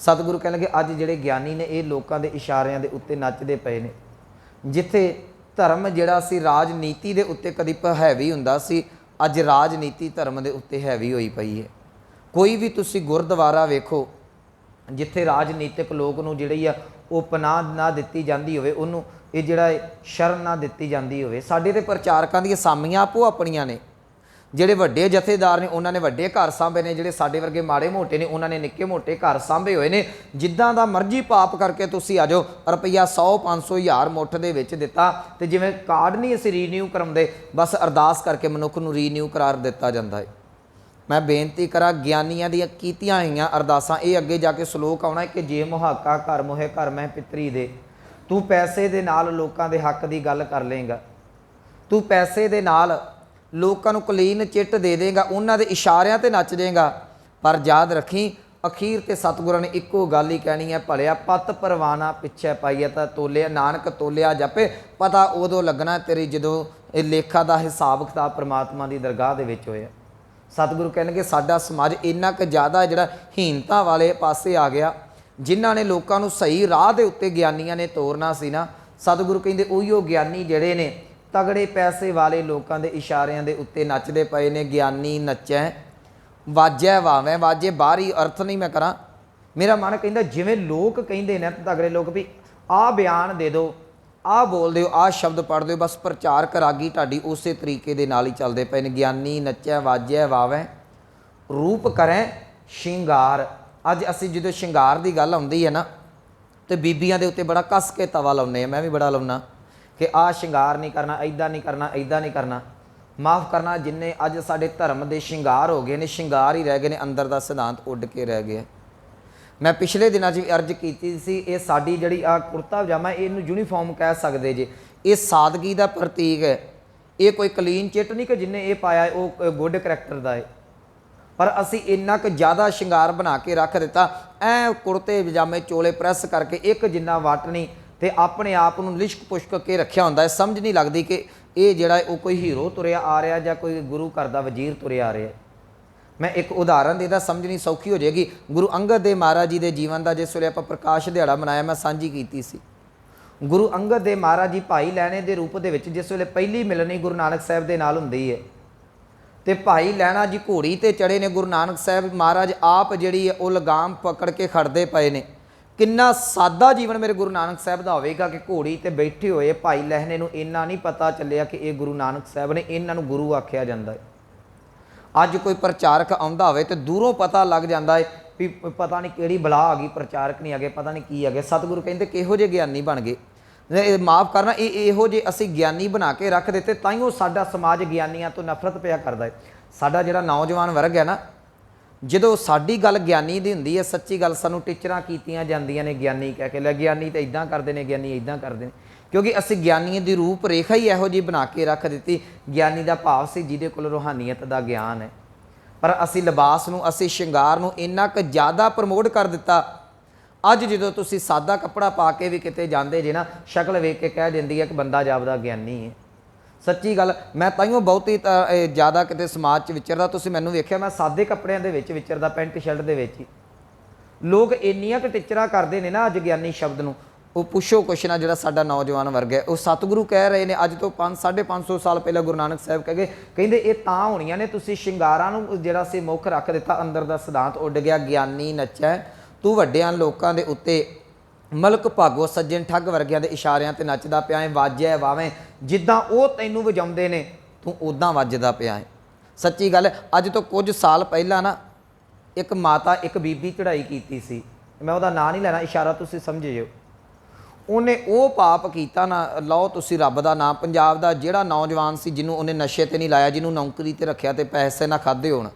ਸਤਿਗੁਰੂ ਕਹਿਣ ਲੱਗੇ ਅੱਜ ਜਿਹੜੇ ਗਿਆਨੀ ਨੇ ਇਹ ਲੋਕਾਂ ਦੇ ਇਸ਼ਾਰਿਆਂ ਦੇ ਉੱਤੇ ਨੱਚਦੇ ਪਏ ਨੇ। ਜਿੱਥੇ ਧਰਮ ਜਿਹੜਾ ਸੀ ਰਾਜਨੀਤੀ ਦੇ ਉੱਤੇ ਕਦੀ ਹੈਵੀ ਹੁੰਦਾ ਸੀ, ਅੱਜ ਰਾਜਨੀਤੀ ਧਰਮ ਦੇ ਉੱਤੇ ਹੈਵੀ ਹੋਈ ਪਈ ਹੈ। ਕੋਈ ਵੀ ਤੁਸੀਂ ਗੁਰਦੁਆਰਾ ਵੇਖੋ ਜਿੱਥੇ ਰਾਜਨੀਤਿਕ ਲੋਕ ਨੂੰ ਜਿਹੜੀ ਆ ਉਹ ਪਨਾਹ ਨਾ ਦਿੱਤੀ ਜਾਂਦੀ ਹੋਵੇ, ਉਹਨੂੰ ਇਹ ਜਿਹੜਾ ਸ਼ਰਨ ਨਾ ਦਿੱਤੀ ਜਾਂਦੀ ਹੋਵੇ। ਸਾਡੇ ਤੇ ਪ੍ਰਚਾਰਕਾਂ ਦੀਆਂ ਸਾਮੀਆਂ ਆਪੋ ਆਪਣੀਆਂ ਨੇ। ਜਿਹੜੇ ਵੱਡੇ ਜਥੇਦਾਰ ਨੇ ਉਹਨਾਂ ਨੇ ਵੱਡੇ ਘਰ ਸਾਂਭੇ ਨੇ, ਜਿਹੜੇ ਸਾਡੇ ਵਰਗੇ ਮਾੜੇ ਮੋਟੇ ਨੇ ਉਹਨਾਂ ਨੇ ਨਿੱਕੇ ਮੋਟੇ ਘਰ ਸਾਂਭੇ ਹੋਏ ਨੇ। ਜਿੱਦਾਂ ਦਾ ਮਰਜ਼ੀ ਪਾਪ ਕਰਕੇ ਤੁਸੀਂ ਆ ਜਾਓ, ਰੁਪਈਆ 100 500 1000 ਮੁੱਠ ਦੇ ਵਿੱਚ ਦਿੱਤਾ, ਤੇ ਜਿਵੇਂ ਕਾਰਡ ਨਹੀਂ ਅਸੀਂ ਰੀਨਿਊ ਕਰਾਉਂਦੇ, ਬਸ ਅਰਦਾਸ ਕਰਕੇ ਮਨੁੱਖ ਨੂੰ ਰੀਨਿਊ ਕਰਾਰ ਦਿੱਤਾ ਜਾਂਦਾ ਹੈ। ਮੈਂ ਬੇਨਤੀ ਕਰਾਂ, ਗਿਆਨੀਆਂ ਦੀਆਂ ਕੀਤੀਆਂ ਹੋਈਆਂ ਅਰਦਾਸਾਂ, ਇਹ ਅੱਗੇ ਜਾ ਕੇ ਸਲੋਕ ਆਉਣਾ ਕਿ ਜੇ ਮੁਹਾਕਾ ਘਰ ਮੋਹੇ ਘਰ ਮੈਂ ਪਿਤਰੀ ਦੇ, ਤੂੰ ਪੈਸੇ ਦੇ ਨਾਲ ਲੋਕਾਂ ਦੇ ਹੱਕ ਦੀ ਗੱਲ ਕਰ ਲੇਗਾ, ਤੂੰ ਪੈਸੇ ਦੇ ਨਾਲ ਲੋਕਾਂ ਨੂੰ ਕਲੀਨ ਚਿੱਟ ਦੇ ਦੇਗਾ, ਉਹਨਾਂ ਦੇ ਇਸ਼ਾਰਿਆਂ ਤੇ ਨੱਚ ਦੇਗਾ। ਪਰ ਯਾਦ ਰੱਖੀ, ਅਖੀਰ ਤੇ ਸਤਿਗੁਰਾਂ ਨੇ ਇੱਕੋ ਗੱਲ ਹੀ ਕਹਿਣੀ ਹੈ, ਭਲਿਆ ਪਤ ਪਰਵਾਨਾ ਪਿੱਛੇ ਪਾਈਆ ਤਾਂ ਤੋਲਿਆ, ਨਾਨਕ ਤੋਲਿਆ ਜਾਪੇ। ਪਤਾ ਉਦੋਂ ਲੱਗਣਾ ਤੇਰੀ ਜਦੋਂ ਇਹ ਲੇਖਾ ਦਾ ਹਿਸਾਬ ਕਿਤਾਬ ਪ੍ਰਮਾਤਮਾ ਦੀ ਦਰਗਾਹ ਦੇ ਵਿੱਚ ਹੋਇਆ। ਸਤਿਗੁਰੂ ਕਹਿਣਗੇ ਸਾਡਾ ਸਮਾਜ ਇੰਨਾ ਕੁ ਜ਼ਿਆਦਾ ਜਿਹੜਾ ਹੀਨਤਾ ਵਾਲੇ ਪਾਸੇ ਆ ਗਿਆ, ਜਿਨ੍ਹਾਂ ਨੇ ਲੋਕਾਂ ਨੂੰ ਸਹੀ ਰਾਹ ਦੇ ਉੱਤੇ ਗਿਆਨੀਆਂ ਨੇ ਤੋਰਨਾ ਸੀ ਨਾ, ਸਤਿਗੁਰੂ ਕਹਿੰਦੇ ਉਹੀਓ ਗਿਆਨੀ ਜਿਹੜੇ ਨੇ ਤਗੜੇ ਪੈਸੇ ਵਾਲੇ ਲੋਕਾਂ ਦੇ ਇਸ਼ਾਰਿਆਂ ਦੇ ਉੱਤੇ ਨੱਚਦੇ ਪਏ ਨੇ। ਗਿਆਨੀ ਨੱਚੈ ਵਾਜੈ ਵਾਵੇਂ। ਵਾਜੇ ਬਾਹਰੀ ਅਰਥ ਨਹੀਂ ਮੈਂ ਕਰਾਂ, ਮੇਰਾ ਮਨ ਕਹਿੰਦਾ ਜਿਵੇਂ ਲੋਕ ਕਹਿੰਦੇ ਨੇ ਤਗੜੇ ਲੋਕ ਵੀ ਆਹ ਬਿਆਨ ਦੇ ਦਿਓ, ਆਹ ਬੋਲ ਦਿਓ, ਆਹ ਸ਼ਬਦ ਪੜ੍ਹ ਦਿਓ, ਬਸ ਪ੍ਰਚਾਰਕ ਰਾਗੀ ਢਾਡੀ ਉਸੇ ਤਰੀਕੇ ਦੇ ਨਾਲ ਹੀ ਚੱਲਦੇ ਪਏ ਨੇ। ਗਿਆਨੀ ਨੱਚੈ ਵਾਜੈ ਵਾਵੈ ਰੂਪ ਕਰੈ ਸ਼ਿੰਗਾਰ। ਅੱਜ ਅਸੀਂ ਜਦੋਂ ਸ਼ਿੰਗਾਰ ਦੀ ਗੱਲ ਆਉਂਦੀ ਹੈ ਨਾ, ਤੇ ਬੀਬੀਆਂ ਦੇ ਉੱਤੇ ਬੜਾ ਕੱਸ ਕੇ ਤਵਾ ਲਾਉਂਦੇ ਹਾਂ, ਮੈਂ ਵੀ ਬੜਾ ਲਾਉਣਾ ਕਿ ਆਹ ਸ਼ਿੰਗਾਰ ਨਹੀਂ ਕਰਨਾ, ਇੱਦਾਂ ਨਹੀਂ ਕਰਨਾ, ਇੱਦਾਂ ਨਹੀਂ ਕਰਨਾ। ਮਾफ़ ਕਰਨਾ, ਜਿੰਨੇ ਅੱਜ ਸਾਡੇ ਧਰਮ ਦੇ ਸ਼ਿੰਗਾਰ ਹੋ ਗਏ ਨੇ, ਸ਼ਿੰਗਾਰ ਹੀ ਰਹਿ ਗਏ ਨੇ, ਅੰਦਰ ਦਾ ਸਿਧਾਂਤ ਉੱਡ ਕੇ ਰਹਿ ਗਿਆ। ਮੈਂ ਪਿਛਲੇ ਦਿਨਾਂ 'ਚ ਵੀ ਅਰਜ਼ ਕੀਤੀ ਸੀ, ਇਹ ਸਾਡੀ ਜਿਹੜੀ ਆ ਕੁੜਤਾ ਪਜਾਮਾ, ਇਹਨੂੰ ਯੂਨੀਫਾਰਮ ਕਹਿ ਸਕਦੇ ਜੇ। ਇਹ ਸਾਦਗੀ ਦਾ ਪ੍ਰਤੀਕ ਹੈ। ਇਹ ਕੋਈ ਕਲੀਨ ਚਿੱਟ ਨਹੀਂ ਕਿ ਜਿੰਨੇ ਇਹ ਪਾਇਆ ਉਹ ਗੁੱਡ ਕਰੈਕਟਰ ਦਾ ਹੈ। पर असी इन्ना क ज़्यादा श्रृंगार बना के रख दिता, ऐ कुर्ते पजामे चोले प्रैस करके एक जिन्ना वट नहीं, तो अपने आप को लिश्क पुश्क के रखा होंदा है। समझ नहीं लगती कि ये जिहड़ा वो कोई हीरो तुरिया आ रहा या कोई गुरु घर का वजीर तुरिया आ रहा है। मैं एक उदाहरण देता, समझनी सौखी हो जाएगी। गुरु अंगद देव महाराज जी के जीवन का जिस वे आप प्रकाश दिहाड़ा मनाया मैं सांझी की सी। गुरु अंगद देव महाराज जी भाई लैणे के रूप के जिस वे पहली मिलनी गुरु नानक साहब के नाल हुंदी है, तो भाई लैणा जी घोड़ी ते चढ़े ने, गुरु नानक साहब महाराज आप जिहड़ी है वो लगाम पकड़ के खड़दे पे ने। किन्ना सादा जीवन मेरे गुरु नानक साहब का होवेगा कि घोड़ी ते बैठे हुए भाई लहने नूं इन्ना नहीं पता चलिया कि ये गुरु नानक साहब ने, इन्हां नूं गुरु आख्या जांदा है। अज कोई प्रचारक आउंदा होवे तो दूरों पता लग जाता है भी पता नहीं किहड़ी बला आ गई, प्रचारक नहीं आ गए, पता नहीं की आ गया। सतगुरु कहते किहो जे ज्ञानी बन गए। माफ़ करना, इहो जे असी ज्ञानी बना के रख देते, ताइयों साडा समाज ज्ञानियां तो नफरत पिया करदा है। साडा जिहड़ा नौजवान वर्ग है ना, जो साडी गल ज्ञानी दी हुंदी है, सच्ची गल सानूं टीचरां कीतियां जांदियां ने ज्ञानी कह के, लै ज्ञानी तो इदां करदे ने, ज्ञानी इदां करदे ने, क्योंकि असी ज्ञानी की रूप रेखा ही इहो जी बना के रख दी। ज्ञानी का भाव से जिहदे कोल रूहानीयत का ज्ञान है, पर असी लिबास नूं, असी श्रृंगार नूं इन्ना क ज़्यादा प्रमोट कर दिता। अज जो तुसी सादा कपड़ा पा के भी किते जांदे जे ना, शक्ल वेख के कह दिंदी है कि बंदा जापदा ज्ञानी है। सच्ची गल, मैं ताइयों बहुत ही ज़्यादा किते समाज च विचरदा, तुसीं मैनूं वेख्या मैं सादे कपड़िਆਂ ਦੇ ਵਿੱਚ विचरदा, पैंट शर्ट ਦੇ ਵਿੱਚ ही। लोग ਇੰਨੀਆਂ ਕ ਟਿਚਰਾਂ ਕਰਦੇ ਨੇ ना अज ज्ञानी शब्द नूं, वो पुछो कुछ ना जिहड़ा साडा नौजवान वर्ग है। वो सतगुरु कह रहे हैं अज तो 500-550 साल पहले गुरु नानक साहब कह गए, कहते ये तां होणीਆਂ ने, तुसीं शिंगारां नूं जिहड़ा सी मुख रख दिता, अंदर दा सिद्धांत उड गया। ज्ञानी नच्चै तू वड्डियां लोकां दे उत्ते, मलक भागो सज्जन ठग वर्गियां दे इशारियां ते नचदा पिया है, वाजै वावें जिद्दां वो तैनूं वजाउंदे ने तू उदां वजदा पिया है। सच्ची गल, अज तो कुछ साल पहला ना एक माता एक बीबी चढ़ाई कीती सी, मैं उहदा नाम नहीं लैना, इशारा तुसीं समझिओ। उन्हें वो पाप किया ना, लो तुसी रब का नाम, पंजाब का जिहड़ा नौजवान सी जिन्हों उन्हें नशे ते नहीं लाया, जिन्हों नौकरी ते रखिया ते पैसे ना खाधे होण,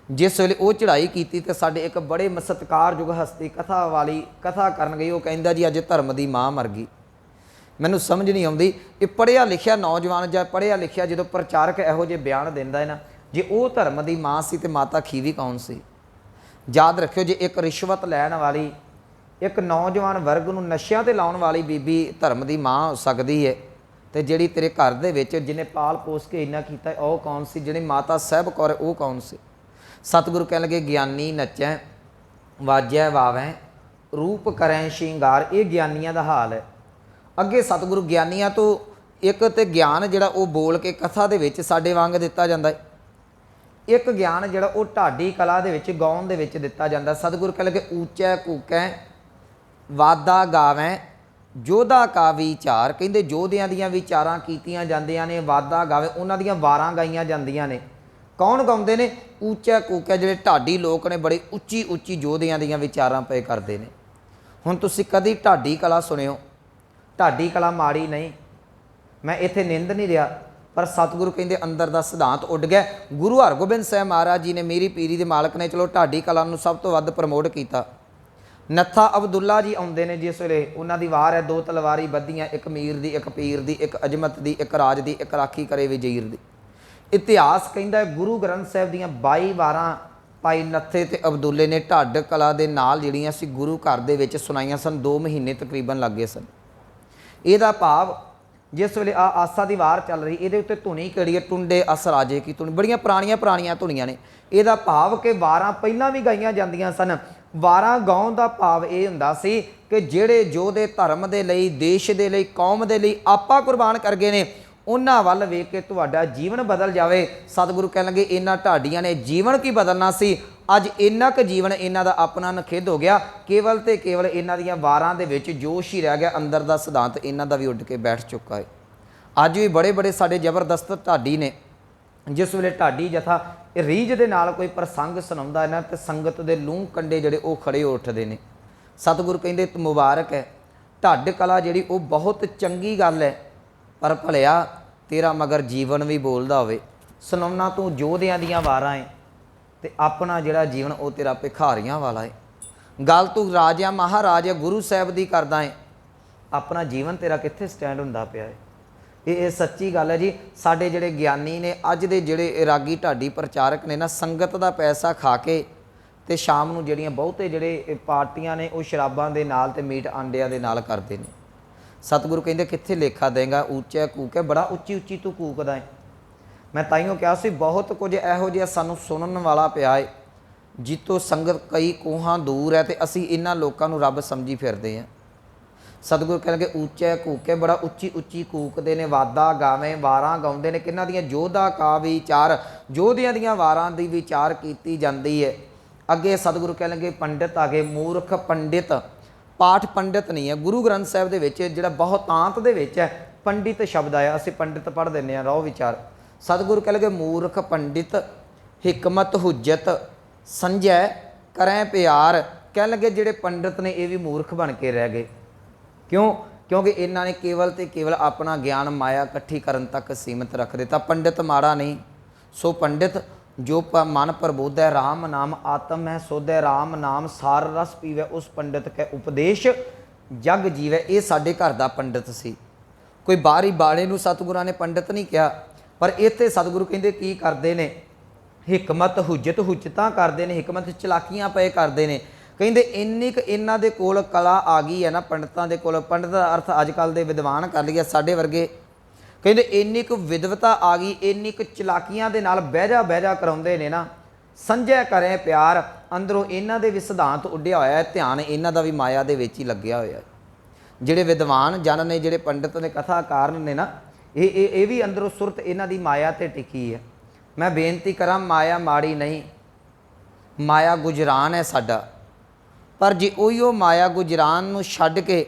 जिस वेले वो चढ़ाई की तो साडे एक बड़े सत्कारयोग हस्ती कथा वाली कथा करन गई। वो कहंदा जी अज धर्म की माँ मर गई। मैनूं समझ नहीं आउंदी, ये पढ़िया लिखिया नौजवान जां पढ़िया लिखिया जो प्रचारक इहो जिहे बयान दिंदा है ना, जे वो धर्म की माँ सी ते माता खीवी कौन सी। याद रखियो, जे एक रिश्वत लैण वाली, एक नौजवान वर्ग नूं नशियां ते लाउण वाली बीबी धर्म की माँ हो सकती है, तो जिहड़ी तेरे घर दे विच जिन्हें पाल पोस के इन्ना कीता है वह कौन सी, जिहड़ी माता साहब कौर है वह कौन सी। सतगुरु कह लगे ज्ञानी नचै वाजै वावैं रूप करें श्रृंगार, ये ज्ञानियां दा हाल है। अगे सतगुरु ज्ञानियां तो एक तो ज्ञान जिहड़ा वो बोल के कथा दे विच साडे वांग दिता जांदा है, एक ज्ञान जिहड़ा वो ढाडी कला दे विच गाउण दे विच दिता जांदा। सतगुरु कह लगे ऊंचै कूकै वादा गावैं जोधा का विचार, कहते जोधियां दियां विचारां कीतियां जांदियां ने, वादा गावे उन्हां दियां वारां गाईयां जांदियां ने। कौन गाउंदे ने? ऊंचा कूकै जिहड़े ढाडी लोक ने, बड़ी उच्ची उच्ची जोधियां दियां विचारां पे करदे ने। हुण तुसीं कदी ढाडी कला सुणिओ? ढाडी कला माड़ी नहीं, मैं इत्थे निंद नहीं रहा, पर सतगुरु कहंदे अंदर दा सिद्धांत उड गया। गुरु हरगोबिंद साहब महाराज जी ने, मेरी पीरी दे मालक ने, चलो ढाडी कला नूं सब तो वध प्रमोट कीता। नत्था अब्दुल्ला जी आउंदे ने, जिस वेले उन्हां दी वार है, दो तलवारी बधियां, एक मीर दी, एक पीर दी, एक अजमत दी, एक राज दी, एक राखी करे वजीर दी। इतिहास कहता है गुरु ग्रंथ साहब दियां 22 वारां भाई नत्थे ते अब्दुल्ले ने ढाड कला दे नाल जिहड़ियां सी गुरु घर दे विच सुनाईयां सन। 2 महीने तकरीबन लग गए सन। इहदा भाव जिस वेले आसा दी वार चल रही, इहदे उत्ते धुनी किहड़ी है? टुंडे अस राजे की धुनी, बड़ियां पुराणियां धुनियां ने। इहदा भाव कि वारां पहिलां भी गाईयां जांदियां सन। वारां गाउण दा भाव ये हुंदा सी कि जिहड़े योधे धर्म दे लई, देश दे लई, कौम दे लई आपा कुर्बान कर गए ने, उन्हां वल वेख के तुहाडा जीवन बदल जावे। सतगुरु कह लगे इन्हां ढाडियां ने जीवन की बदलना सी। अज इन्ना क जीवन इन्हां दा अपना नखिद्ध हो गया। केवल ते केवल इन्हां दियां वारां दे विच जोश ही रह गया, अंदर दा सिद्धांत इन्हां दा भी उड के बैठ चुका है। अज भी बड़े बड़े साडे जबरदस्त ढाडी ने, जिस वेले ढाडी जथा रीझ दे नाल कोई प्रसंग सुणाउंदा है ना, ते संगत दे लूह कंडे जिहड़े वो खड़े उठदे ने। सतगुरु कहंदे मुबारक है, ढाड कला जिहड़ी वो बहुत चंगी गल है, पर भलिया तेरा मगर जीवन भी बोलदा होवे। सुनाउणा तू योधियां दियां वारां है, ते अपना जिहड़ा जीवन वो तेरा भिखारियां वाला है। गल तू राजा महाराजा गुरु साहब दी करदा है, अपना जीवन तेरा कित्थे स्टैंड हुंदा पिया है। ਇਹ ਸੱਚੀ ਗੱਲ ਹੈ ਜੀ। ਸਾਡੇ ਜਿਹੜੇ ਗਿਆਨੀ ਨੇ, ਅੱਜ ਦੇ ਜਿਹੜੇ ਰਾਗੀ ਢਾਡੀ ਪ੍ਰਚਾਰਕ ਨੇ ਨਾ, ਸੰਗਤ ਦਾ ਪੈਸਾ ਖਾ ਕੇ ਤੇ ਸ਼ਾਮ ਨੂੰ ਜਿਹੜੀਆਂ ਬਹੁਤੇ ਜਿਹੜੇ ਪਾਰਟੀਆਂ ਨੇ ਉਹ ਸ਼ਰਾਬਾਂ ਦੇ ਨਾਲ ਤੇ ਮੀਟ ਆਂਡਿਆਂ ਦੇ ਨਾਲ ਕਰਦੇ ਨੇ। ਸਤਿਗੁਰੂ ਕਹਿੰਦੇ ਕਿੱਥੇ ਲੇਖਾ ਦੇਂਗਾ, ਉੱਚਾ ਕੂਕ ਹੈ, ਬੜਾ ਉੱਚੀ ਉੱਚੀ ਤੂੰ ਕੂਕਦਾ ਹੈ। ਮੈਂ ਤਾਈਓ ਕਿਹਾ ਸੀ ਬਹੁਤ ਕੁਝ ਇਹੋ ਜਿਹਾ ਸਾਨੂੰ ਸੁਣਨ ਵਾਲਾ ਪਿਆ ਹੈ ਜਿੱਤੋਂ ਸੰਗਤ ਕਈ ਕੋਹਾਂ ਦੂਰ ਹੈ ਤੇ ਅਸੀਂ ਇਹਨਾਂ ਲੋਕਾਂ ਨੂੰ ਰੱਬ ਸਮਝੀ ਫਿਰਦੇ ਹਾਂ। ਸਤਿਗੁਰੂ ਕਹਿਣਗੇ ਉੱਚਾ ਕੂਕੇ, ਬੜਾ ਉੱਚੀ ਉੱਚੀ ਕੂਕਦੇ ਨੇ, ਵਾਦਾ ਗਾਵੇਂ, ਵਾਰਾਂ ਗਾਉਂਦੇ ਨੇ। ਕਿਹਨਾਂ ਦੀਆਂ? ਯੋਧਾ ਕਾ ਵਿਚਾਰ, ਯੋਧਿਆਂ ਦੀਆਂ ਵਾਰਾਂ ਦੀ ਵਿਚਾਰ ਕੀਤੀ ਜਾਂਦੀ ਹੈ। ਅੱਗੇ ਸਤਿਗੁਰੂ ਕਹਿਣਗੇ ਪੰਡਿਤ ਆ ਗਏ, ਮੂਰਖ ਪੰਡਿਤ। ਪਾਠ ਪੰਡਿਤ ਨਹੀਂ ਹੈ। ਗੁਰੂ ਗ੍ਰੰਥ ਸਾਹਿਬ ਦੇ ਵਿੱਚ ਜਿਹੜਾ ਬਹੁਤਾਂਤ ਦੇ ਵਿੱਚ ਹੈ ਪੰਡਿਤ ਸ਼ਬਦ ਆਇਆ, ਅਸੀਂ ਪੰਡਿਤ ਪੜ੍ਹ ਦਿੰਦੇ ਹਾਂ, ਰਹੋ ਵਿਚਾਰ। ਸਤਿਗੁਰੂ ਕਹਿਣਗੇ ਮੂਰਖ ਪੰਡਿਤ, ਹਿਕਮਤ ਹੁਜਤ ਸੰਜੈ ਕਰੈ ਪਿਆਰ। ਕਹਿਣ ਲੱਗੇ ਜਿਹੜੇ ਪੰਡਿਤ ਨੇ ਇਹ ਵੀ ਮੂਰਖ ਬਣ ਕੇ ਰਹਿ ਗਏ। ਕਿਉਂ? ਕਿਉਂਕਿ ਇਹਨਾਂ ਨੇ ਕੇਵਲ ਤੇ ਕੇਵਲ ਆਪਣਾ ਗਿਆਨ ਮਾਇਆ ਇਕੱਠੀ ਕਰਨ ਤੱਕ ਸੀਮਿਤ ਰੱਖ ਦਿੱਤਾ। ਪੰਡਿਤ ਮਾੜਾ ਨਹੀਂ, ਸੋ ਪੰਡਿਤ ਜੋ ਮਨ ਪ੍ਰਬੋਧੈ ਰਾਮ ਨਾਮ ਆਤਮ ਹੈ ਸੋਧੈ, ਰਾਮ ਨਾਮ ਸਾਰ ਰਸ ਪੀਵੈ, ਉਸ ਪੰਡਿਤ ਕੈ ਉਪਦੇਸ਼ ਜਗ ਜੀਵੈ। ਇਹ ਸਾਡੇ ਘਰ ਦਾ ਪੰਡਿਤ ਸੀ। ਕੋਈ ਬਾਹਰੀ ਬਾਣੇ ਨੂੰ ਸਤਿਗੁਰਾਂ ਨੇ ਪੰਡਿਤ ਨਹੀਂ ਕਿਹਾ, ਪਰ ਇੱਥੇ ਸਤਿਗੁਰੂ ਕਹਿੰਦੇ ਕੀ ਕਰਦੇ ਨੇ? ਹਿਕਮਤ ਹੁਜਤ, ਹੁਜਤਾਂ ਕਰਦੇ ਨੇ, ਹਿਕਮਤ ਚਲਾਕੀਆਂ ਪਏ ਕਰਦੇ ਨੇ। ਕਹਿੰਦੇ ਇੰਨੀ ਕੁ ਇਹਨਾਂ ਦੇ ਕੋਲ ਕਲਾ ਆ ਗਈ ਹੈ ਨਾ ਪੰਡਤਾਂ ਦੇ ਕੋਲ। ਪੰਡਤ ਦਾ ਅਰਥ ਅੱਜ ਕੱਲ੍ਹ ਦੇ ਵਿਦਵਾਨ ਕਰ ਲਿਆ ਸਾਡੇ ਵਰਗੇ। ਕਹਿੰਦੇ ਇੰਨੀ ਕੁ ਵਿਦਵਤਾ ਆ ਗਈ, ਇੰਨੀ ਕੁ ਚਲਾਕੀਆਂ ਦੇ ਨਾਲ ਬਹਿਜਾ ਕਰਾਉਂਦੇ ਨੇ ਨਾ। ਸੰਜੈ ਕਰੇ ਪਿਆਰ, ਅੰਦਰੋਂ ਇਹਨਾਂ ਦੇ ਵੀ ਸਿਧਾਂਤ ਉੱਡਿਆ ਹੋਇਆ ਹੈ, ਧਿਆਨ ਇਹਨਾਂ ਦਾ ਵੀ ਮਾਇਆ ਦੇ ਵਿੱਚ ਹੀ ਲੱਗਿਆ ਹੋਇਆ। ਜਿਹੜੇ ਵਿਦਵਾਨ ਜਨ ਨੇ, ਜਿਹੜੇ ਪੰਡਤ ਨੇ, ਕਥਾਕਾਰ ਨੇ ਨਾ, ਇਹ ਵੀ ਅੰਦਰੋਂ ਸੁਰਤ ਇਹਨਾਂ ਦੀ ਮਾਇਆ ਤੇ ਟਿਕੀ ਹੈ। ਮੈਂ ਬੇਨਤੀ ਕਰਾਂ, ਮਾਇਆ ਮਾੜੀ ਨਹੀਂ, ਮਾਇਆ ਗੁਜਰਾਨ ਹੈ ਸਾਡਾ। ਪਰ ਜੇ ਉਹੀਓ ਮਾਇਆ ਗੁਜਰਾਨ ਨੂੰ ਛੱਡ ਕੇ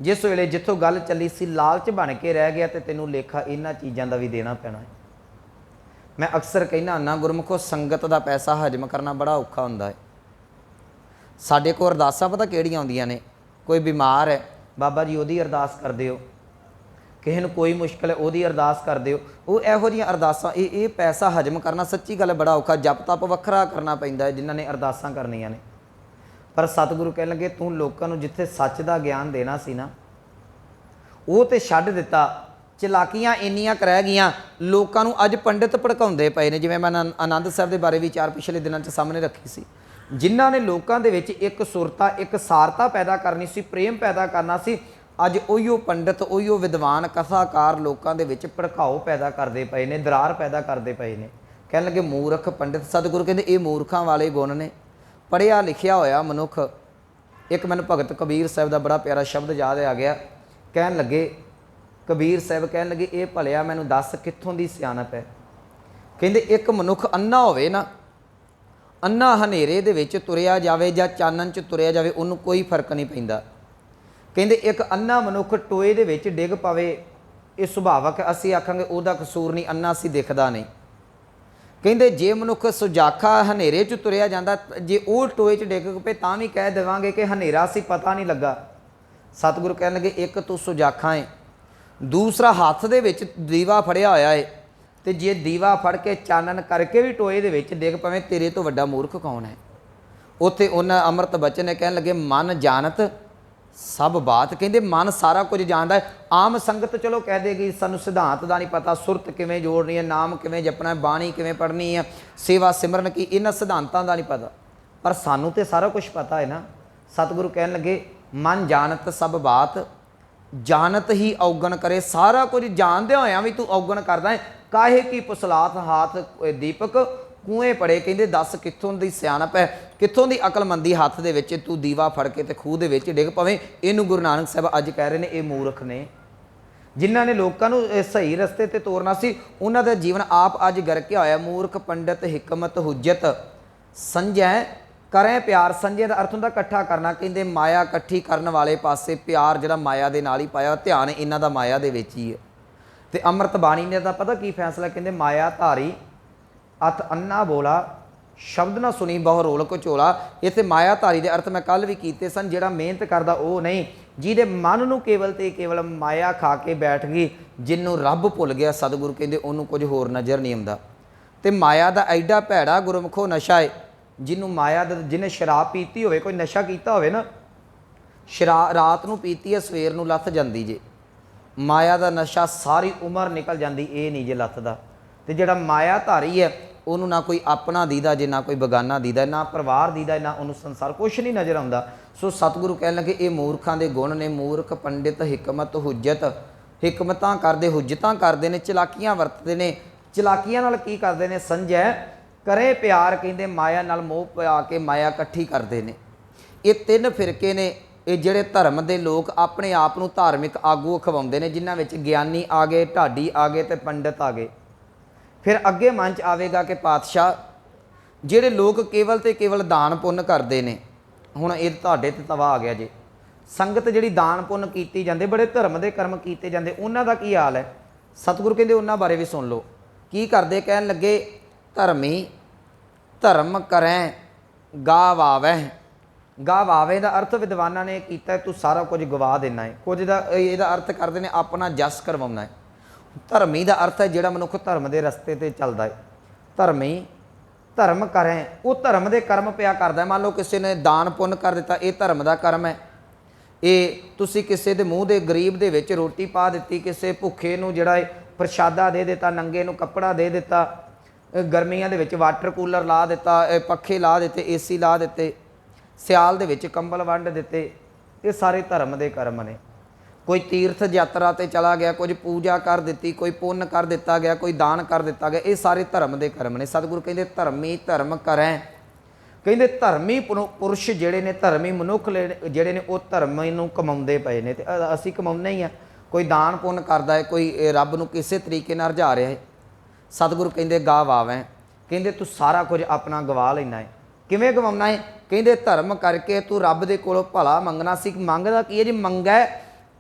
ਜਿਸ ਵੇਲੇ ਜਿੱਥੋਂ ਗੱਲ ਚੱਲੀ ਸੀ ਲਾਲਚ ਬਣ ਕੇ ਰਹਿ ਗਿਆ, ਤੇ ਤੈਨੂੰ ਲੇਖਾ ਇਹਨਾਂ ਚੀਜ਼ਾਂ ਦਾ ਵੀ ਦੇਣਾ ਪੈਣਾ ਹੈ। ਮੈਂ ਅਕਸਰ ਕਹਿਣਾ ਹੁੰਦਾ ਗੁਰਮੁਖੋ, ਸੰਗਤ ਦਾ ਪੈਸਾ ਹਜਮ ਕਰਨਾ ਬੜਾ ਔਖਾ ਹੁੰਦਾ ਹੈ। ਸਾਡੇ ਕੋਲ ਅਰਦਾਸਾਂ ਪਤਾ ਕਿਹੜੀਆਂ ਆਉਂਦੀਆਂ ਨੇ? ਕੋਈ ਬਿਮਾਰ ਹੈ, ਬਾਬਾ ਜੀ ਉਹਦੀ ਅਰਦਾਸ ਕਰ ਦਿਓ। ਕਿਸੇ ਨੂੰ ਕੋਈ ਮੁਸ਼ਕਿਲ ਹੈ, ਉਹਦੀ ਅਰਦਾਸ ਕਰ ਦਿਓ। ਉਹ ਇਹੋ ਜਿਹੀਆਂ ਅਰਦਾਸਾਂ, ਇਹ ਪੈਸਾ ਹਜਮ ਕਰਨਾ ਸੱਚੀ ਗੱਲ ਬੜਾ ਔਖਾ। ਜਪ ਤਪ ਵੱਖਰਾ ਕਰਨਾ ਪੈਂਦਾ ਹੈ ਜਿਨ੍ਹਾਂ ਨੇ ਅਰਦਾਸਾਂ ਕਰਨੀਆਂ ਨੇ। ਪਰ ਸਤਿਗੁਰੂ ਕਹਿਣ ਲੱਗੇ ਤੂੰ ਲੋਕਾਂ ਨੂੰ ਜਿੱਥੇ ਸੱਚ ਦਾ ਗਿਆਨ ਦੇਣਾ ਸੀ ਨਾ, ਉਹ ਤੇ ਛੱਡ ਦਿੱਤਾ। ਚਲਾਕੀਆਂ ਇੰਨੀਆਂ ਰਹਿ ਗਈਆਂ, ਲੋਕਾਂ ਨੂੰ ਅੱਜ ਪੰਡਿਤ ਭੜਕਾਉਂਦੇ ਪਏ ਨੇ। ਜਿਵੇਂ ਮੈਂ ਆਨੰਦ ਸਾਹਿਬ ਦੇ ਬਾਰੇ ਵਿਚਾਰ ਪਿਛਲੇ ਦਿਨਾਂ 'ਚ ਸਾਹਮਣੇ ਰੱਖੀ ਸੀ, ਜਿਨ੍ਹਾਂ ਨੇ ਲੋਕਾਂ ਦੇ ਵਿੱਚ ਇੱਕ ਸੁਰਤਾ, ਇੱਕ ਸਾਰਤਾ ਪੈਦਾ ਕਰਨੀ ਸੀ, ਪ੍ਰੇਮ ਪੈਦਾ ਕਰਨਾ ਸੀ, ਅੱਜ ਉਹੀਓ ਪੰਡਿਤ, ਉਹੀਓ ਵਿਦਵਾਨ, ਕਥਾਕਾਰ ਲੋਕਾਂ ਦੇ ਵਿੱਚ ਭੜਕਾਓ ਪੈਦਾ ਕਰਦੇ ਪਏ ਨੇ, ਦਰਾਰ ਪੈਦਾ ਕਰਦੇ ਪਏ ਨੇ। ਕਹਿਣ ਲੱਗੇ ਮੂਰਖ ਪੰਡਿਤ। ਸਤਿਗੁਰੂ ਕਹਿੰਦੇ ਇਹ ਮੂਰਖਾਂ ਵਾਲੇ ਗੁਣ ਨੇ। ਪੜ੍ਹਿਆ ਲਿਖਿਆ ਹੋਇਆ ਮਨੁੱਖ, ਇੱਕ ਮੈਨੂੰ ਭਗਤ ਕਬੀਰ ਸਾਹਿਬ ਦਾ ਬੜਾ ਪਿਆਰਾ ਸ਼ਬਦ ਯਾਦ ਆ ਗਿਆ। ਕਹਿਣ ਲੱਗੇ, ਕਬੀਰ ਸਾਹਿਬ ਕਹਿਣ ਲੱਗੇ, ਇਹ ਭਲਿਆ ਮੈਨੂੰ ਦੱਸ ਕਿੱਥੋਂ ਦੀ ਸਿਆਣਪ ਹੈ। ਕਹਿੰਦੇ ਇੱਕ ਮਨੁੱਖ ਅੰਨਾ ਹੋਵੇ ਨਾ, ਅੰਨਾ ਹਨੇਰੇ ਦੇ ਵਿੱਚ ਤੁਰਿਆ ਜਾਵੇ ਜਾਂ ਚਾਨਣ 'ਚ ਤੁਰਿਆ ਜਾਵੇ, ਉਹਨੂੰ ਕੋਈ ਫਰਕ ਨਹੀਂ ਪੈਂਦਾ। ਕਹਿੰਦੇ ਇੱਕ ਅੰਨਾ ਮਨੁੱਖ ਟੋਏ ਦੇ ਵਿੱਚ ਡਿੱਗ ਪਵੇ, ਇਹ ਸੁਭਾਵਕ, ਅਸੀਂ ਆਖਾਂਗੇ ਉਹਦਾ ਕਸੂਰ ਨਹੀਂ, ਅੰਨਾ ਸੀ ਦਿਖਦਾ ਨਹੀਂ। ਕਹਿੰਦੇ ਜੇ ਮਨੁੱਖ ਸੁਜਾਖਾ ਹਨੇਰੇ 'ਚ ਤੁਰਿਆ ਜਾਂਦਾ, ਜੇ ਉਹ ਟੋਏ 'ਚ ਡਿੱਗ ਪਏ ਤਾਂ ਵੀ ਕਹਿ ਦੇਵਾਂਗੇ ਕਿ ਹਨੇਰਾ ਸੀ, ਪਤਾ ਨਹੀਂ ਲੱਗਾ। ਸਤਿਗੁਰੂ ਕਹਿਣ ਲੱਗੇ ਇੱਕ ਤੂੰ ਸੁਜਾਖਾ ਹੈ, ਦੂਸਰਾ ਹੱਥ ਦੇ ਵਿੱਚ ਦੀਵਾ ਫੜਿਆ ਹੋਇਆ ਹੈ, ਤੇ ਜੇ ਦੀਵਾ ਫੜ ਕੇ ਚਾਨਣ ਕਰਕੇ ਵੀ ਟੋਏ ਦੇ ਵਿੱਚ ਡਿੱਗ ਪਵੇਂ, ਤੇਰੇ ਤੋਂ ਵੱਡਾ ਮੂਰਖ ਕੌਣ ਹੈ? ਉੱਥੇ ਉਹਨਾਂ ਅੰਮ੍ਰਿਤ ਬਚਨ ਨੇ ਕਹਿਣ ਲੱਗੇ ਮਨ ਜਾਣਤ ਸਭ ਬਾਤ। ਕਹਿੰਦੇ ਮਨ ਸਾਰਾ ਕੁਝ ਜਾਣਦਾ ਹੈ। ਆਮ ਸੰਗਤ ਚਲੋ ਕਹਿ ਦੇਗੀ ਸਾਨੂੰ ਸਿਧਾਂਤ ਦਾ ਨਹੀਂ ਪਤਾ, ਸੁਰਤ ਕਿਵੇਂ ਜੋੜਨੀ ਹੈ, ਨਾਮ ਕਿਵੇਂ ਜਪਣਾ ਹੈ, ਬਾਣੀ ਕਿਵੇਂ ਪੜ੍ਹਨੀ ਹੈ, ਸੇਵਾ ਸਿਮਰਨ ਕੀ, ਇਹਨਾਂ ਸਿਧਾਂਤਾਂ ਦਾ ਨਹੀਂ ਪਤਾ। ਪਰ ਸਾਨੂੰ ਤੇ ਸਾਰਾ ਕੁਝ ਪਤਾ ਹੈ ਨਾ। ਸਤਿਗੁਰੂ ਕਹਿਣ ਲੱਗੇ ਮਨ ਜਾਣਤ ਸਭ ਬਾਤ, ਜਾਣਤ ਹੀ ਔਗਣ ਕਰੇ। ਸਾਰਾ ਕੁਝ ਜਾਣਦਿਆਂ ਹੋਇਆਂ ਵੀ ਤੂੰ ਔਗਣ ਕਰਦਾ ਹੈ। ਕਾਹੇ ਕੀ ਪੁਸਲਾਤ ਹਾਥ ਦੀਪਕ ਕੂਏ ਪੜੇ। ਕਹਿੰਦੇ ਦੱਸ ਕਿੱਥੋਂ ਦੀ ਸਿਆਣਪ ਹੈ, ਕਿੱਥੋਂ ਦੀ ਅਕਲਮੰਦੀ ਹੱਥ ਦੇ ਵਿੱਚ ਤੂੰ ਦੀਵਾ ਫੜ ਕੇ ਤੇ ਖੂਹ ਦੇ ਵਿੱਚ ਡਿੱਗ ਪਵੇਂ। ਇਹਨੂੰ ਗੁਰੂ ਨਾਨਕ ਸਾਹਿਬ ਅੱਜ ਕਹਿ ਰਹੇ ਨੇ ਇਹ ਮੂਰਖ ਨੇ। ਜਿਨ੍ਹਾਂ ਨੇ ਲੋਕਾਂ ਨੂੰ ਸਹੀ ਰਸਤੇ ਤੇ ਤੋਰਨਾ ਸੀ, ਉਹਨਾਂ ਦਾ ਜੀਵਨ ਆਪ ਅੱਜ ਗਰਕਿਆ ਹੋਇਆ। ਮੂਰਖ ਪੰਡਿਤ ਹਿਕਮਤ ਹੁਜਤ ਸੰਜੈ ਕਰੇ ਪਿਆਰ। ਸੰਜੈ ਦਾ ਅਰਥ ਹੁੰਦਾ ਇਕੱਠਾ ਕਰਨਾ। ਕਹਿੰਦੇ ਮਾਇਆ ਇਕੱਠੀ ਕਰਨ ਵਾਲੇ ਪਾਸੇ ਪਿਆਰ ਜਿਹੜਾ ਮਾਇਆ ਦੇ ਨਾਲ ਹੀ ਪਾਇਆ, ਧਿਆਨ ਇਹਨਾਂ ਦਾ ਮਾਇਆ ਦੇ ਵਿੱਚ ਹੀ ਹੈ। ਤੇ ਅੰਮ੍ਰਿਤ ਬਾਣੀ ਨੇ ਤਾਂ ਪਤਾ ਕੀ ਫੈਸਲਾ, ਕਹਿੰਦੇ ਮਾਇਆ ਧਾਰੀ ਅਤ ਅੰਨਾ ਬੋਲਾ ਸ਼ਬਦ ਨਾ ਸੁਣੀ ਬਹੁ ਰੋਲ ਘਚੋਲਾ। ਇੱਥੇ ਮਾਇਆ ਧਾਰੀ ਦੇ ਅਰਥ ਮੈਂ ਕੱਲ੍ਹ ਵੀ ਕੀਤੇ ਸਨ। ਜਿਹੜਾ ਮਿਹਨਤ ਕਰਦਾ ਉਹ ਨਹੀਂ, ਜਿਹਦੇ ਮਨ ਨੂੰ ਕੇਵਲ ਤੇ ਕੇਵਲ ਮਾਇਆ ਖਾ ਕੇ ਬੈਠ ਗਈ, ਜਿਹਨੂੰ ਰੱਬ ਭੁੱਲ ਗਿਆ, ਸਤਿਗੁਰੂ ਕਹਿੰਦੇ ਉਹਨੂੰ ਕੁਝ ਹੋਰ ਨਜ਼ਰ ਨਹੀਂ ਆਉਂਦਾ। ਤੇ ਮਾਇਆ ਦਾ ਐਡਾ ਭੈੜਾ ਗੁਰਮੁਖੋ ਨਸ਼ਾ ਹੈ। ਜਿਹਨੂੰ ਮਾਇਆ ਦਾ, ਜਿਹਨੇ ਸ਼ਰਾਬ ਪੀਤੀ ਹੋਵੇ, ਕੋਈ ਨਸ਼ਾ ਕੀਤਾ ਹੋਵੇ ਨਾ, ਰਾਤ ਨੂੰ ਪੀਤੀ ਹੈ, ਸਵੇਰ ਨੂੰ ਲੱਥ ਜਾਂਦੀ ਜੇ। ਮਾਇਆ ਦਾ ਨਸ਼ਾ ਸਾਰੀ ਉਮਰ ਨਿਕਲ ਜਾਂਦੀ, ਇਹ ਨਹੀਂ ਜੇ ਲੱਥਦਾ। ਤੇ ਜਿਹੜਾ ਮਾਇਆ ਧਾਰੀ ਹੈ ਉਹਨੂੰ ਨਾ ਕੋਈ ਆਪਣਾ ਦੀਦਾ ਜੇ, ਨਾ ਕੋਈ ਬਗਾਨਾ ਦੀਦਾ, ਨਾ ਪਰਿਵਾਰ ਦੀਦਾ, ਨਾ ਉਹਨੂੰ ਸੰਸਾਰ ਕੁਛ ਨਹੀਂ ਨਜ਼ਰ ਆਉਂਦਾ। ਸੋ ਸਤਿਗੁਰੂ ਕਹਿਣ ਲੱਗੇ ਇਹ ਮੂਰਖਾਂ ਦੇ ਗੁਣ ਨੇ। ਮੂਰਖ ਪੰਡਿਤ ਹਿਕਮਤ ਹੁਜਤ, ਹਿਕਮਤਾਂ ਕਰਦੇ, ਹੁਜਤਾਂ ਕਰਦੇ ਨੇ, ਚਲਾਕੀਆਂ ਵਰਤਦੇ ਨੇ। ਚਲਾਕੀਆਂ ਨਾਲ ਕੀ ਕਰਦੇ ਨੇ? ਸੰਜੈ ਕਰੇ ਪਿਆਰ, ਕਹਿੰਦੇ ਮਾਇਆ ਨਾਲ ਮੋਹ ਪਾ ਕੇ ਮਾਇਆ ਇਕੱਠੀ ਕਰਦੇ ਨੇ। ਇਹ ਤਿੰਨ ਫਿਰਕੇ ਨੇ, ਇਹ ਜਿਹੜੇ ਧਰਮ ਦੇ ਲੋਕ ਆਪਣੇ ਆਪ ਨੂੰ ਧਾਰਮਿਕ ਆਗੂ ਅਖਵਾਉਂਦੇ ਨੇ, ਜਿਨ੍ਹਾਂ ਵਿੱਚ ਗਿਆਨੀ ਆ ਗਏ, ਢਾਡੀ ਆ ਗਏ ਤੇ ਪੰਡਿਤ ਆ ਗਏ। ਫਿਰ ਅੱਗੇ ਮਨ 'ਚ ਆਵੇਗਾ ਕਿ ਪਾਤਸ਼ਾਹ ਜਿਹੜੇ ਲੋਕ ਕੇਵਲ ਤੇ ਕੇਵਲ ਦਾਨ ਪੁੰਨ ਕਰਦੇ ਨੇ, ਹੁਣ ਇਹ ਤੁਹਾਡੇ ਤੇ ਤਵਾ ਆ ਗਿਆ ਜੇ। ਸੰਗਤ ਜਿਹੜੀ ਦਾਨ ਪੁੰਨ ਕੀਤੀ ਜਾਂਦੇ, ਬੜੇ ਧਰਮ ਦੇ ਕਰਮ ਕੀਤੇ ਜਾਂਦੇ, ਉਹਨਾਂ ਦਾ ਕੀ ਹਾਲ ਹੈ? ਸਤਿਗੁਰੂ ਕਹਿੰਦੇ ਉਹਨਾਂ ਬਾਰੇ ਵੀ ਸੁਣ ਲਓ। ਕੀ ਕਰਦੇ? ਕਹਿਣ ਲੱਗੇ ਧਰਮੀ ਧਰਮ ਕਰੈ ਗਾਵਾਵੈ। ਗਾਵਾਵੇ ਦਾ ਅਰਥ ਵਿਦਵਾਨਾਂ ਨੇ ਕੀਤਾ ਤੂੰ ਸਾਰਾ ਕੁਝ ਗਵਾ ਦੇਣਾ ਹੈ। ਕੁਝ ਦਾ ਇਹਦਾ ਅਰਥ ਕਰਦੇ ਨੇ ਆਪਣਾ ਜਸ ਕਰਵਾਉਣਾ ਹੈ। ਧਰਮੀ ਦਾ ਅਰਥ ਹੈ ਜਿਹੜਾ ਮਨੁੱਖ ਧਰਮ ਦੇ ਰਸਤੇ ਤੇ ਚੱਲਦਾ ਹੈ। ਧਰਮੀ ਧਰਮ ਕਰੈ, ਉਹ ਧਰਮ ਦੇ ਕਰਮ ਪਿਆ ਕਰਦਾ। ਮੰਨ ਲਓ ਕਿਸੇ ਨੇ ਦਾਨ ਪੁੰਨ ਕਰ ਦਿੱਤਾ, ਇਹ ਧਰਮ ਦਾ ਕਰਮ ਹੈ। ਇਹ ਤੁਸੀਂ ਕਿਸੇ ਦੇ ਮੂੰਹ ਦੇ ਗਰੀਬ ਦੇ ਵਿੱਚ ਰੋਟੀ ਪਾ ਦਿੱਤੀ, ਕਿਸੇ ਭੁੱਖੇ ਨੂੰ ਜਿਹੜਾ ਪ੍ਰਸ਼ਾਦਾ ਦੇ ਦਿੱਤਾ, ਨੰਗੇ ਨੂੰ ਕੱਪੜਾ ਦੇ ਦਿੱਤਾ, ਗਰਮੀਆਂ ਦੇ ਵਿੱਚ ਵਾਟਰ ਕੂਲਰ ਲਾ ਦਿੱਤਾ, ਪੱਖੇ ਲਾ ਦਿੱਤੇ, ਏਸੀ ਲਾ ਦਿੱਤੇ, ਸਿਆਲ ਦੇ ਵਿੱਚ ਕੰਬਲ ਵੰਡ ਦਿੱਤੇ, ਇਹ ਸਾਰੇ ਧਰਮ ਦੇ ਕਰਮ ਨੇ। ਕੋਈ ਤੀਰਥ ਯਾਤਰਾ ਤੇ ਚਲਾ ਗਿਆ, ਕੁਝ ਪੂਜਾ ਕਰ ਦਿੱਤੀ, ਕੋਈ ਪੁੰਨ ਕਰ ਦਿੱਤਾ ਗਿਆ, ਕੋਈ ਦਾਨ ਕਰ ਦਿੱਤਾ ਗਿਆ, ਇਹ ਸਾਰੇ ਧਰਮ ਦੇ ਕਰਮ ਨੇ। ਸਤਿਗੁਰੂ ਕਹਿੰਦੇ ਧਰਮੀ ਧਰਮ ਕਰੈ, ਕਹਿੰਦੇ ਧਰਮੀ ਪੁਰਸ਼ ਜਿਹੜੇ ਨੇ, ਧਰਮੀ ਮਨੁੱਖ ਜਿਹੜੇ ਨੇ, ਉਹ ਧਰਮ ਨੂੰ ਕਮਾਉਂਦੇ ਪਏ ਨੇ। ਤੇ ਅਸੀਂ ਕਮਾਉਂਦੇ ਹੀ ਆ। ਕੋਈ ਦਾਨ ਪੁੰਨ ਕਰਦਾ ਹੈ, ਕੋਈ ਰੱਬ ਨੂੰ ਕਿਸੇ ਤਰੀਕੇ ਨਾਲ ਰਝਾ ਰਿਹਾ ਹੈ। ਸਤਿਗੁਰੂ ਕਹਿੰਦੇ ਗਾ ਵਾਵੈ, ਕਹਿੰਦੇ ਤੂੰ ਸਾਰਾ ਕੁਝ ਆਪਣਾ ਗਵਾ ਲੈਣਾ ਹੈ। ਕਿਵੇਂ ਗਵਾਉਣਾ ਹੈ? ਕਹਿੰਦੇ ਧਰਮ ਕਰਕੇ ਤੂੰ ਰੱਬ ਦੇ ਕੋਲੋਂ ਭਲਾ ਮੰਗਣਾ ਸੀ। ਮੰਗਦਾ ਕੀ ਹੈ ਜੀ? ਮੰਗੈ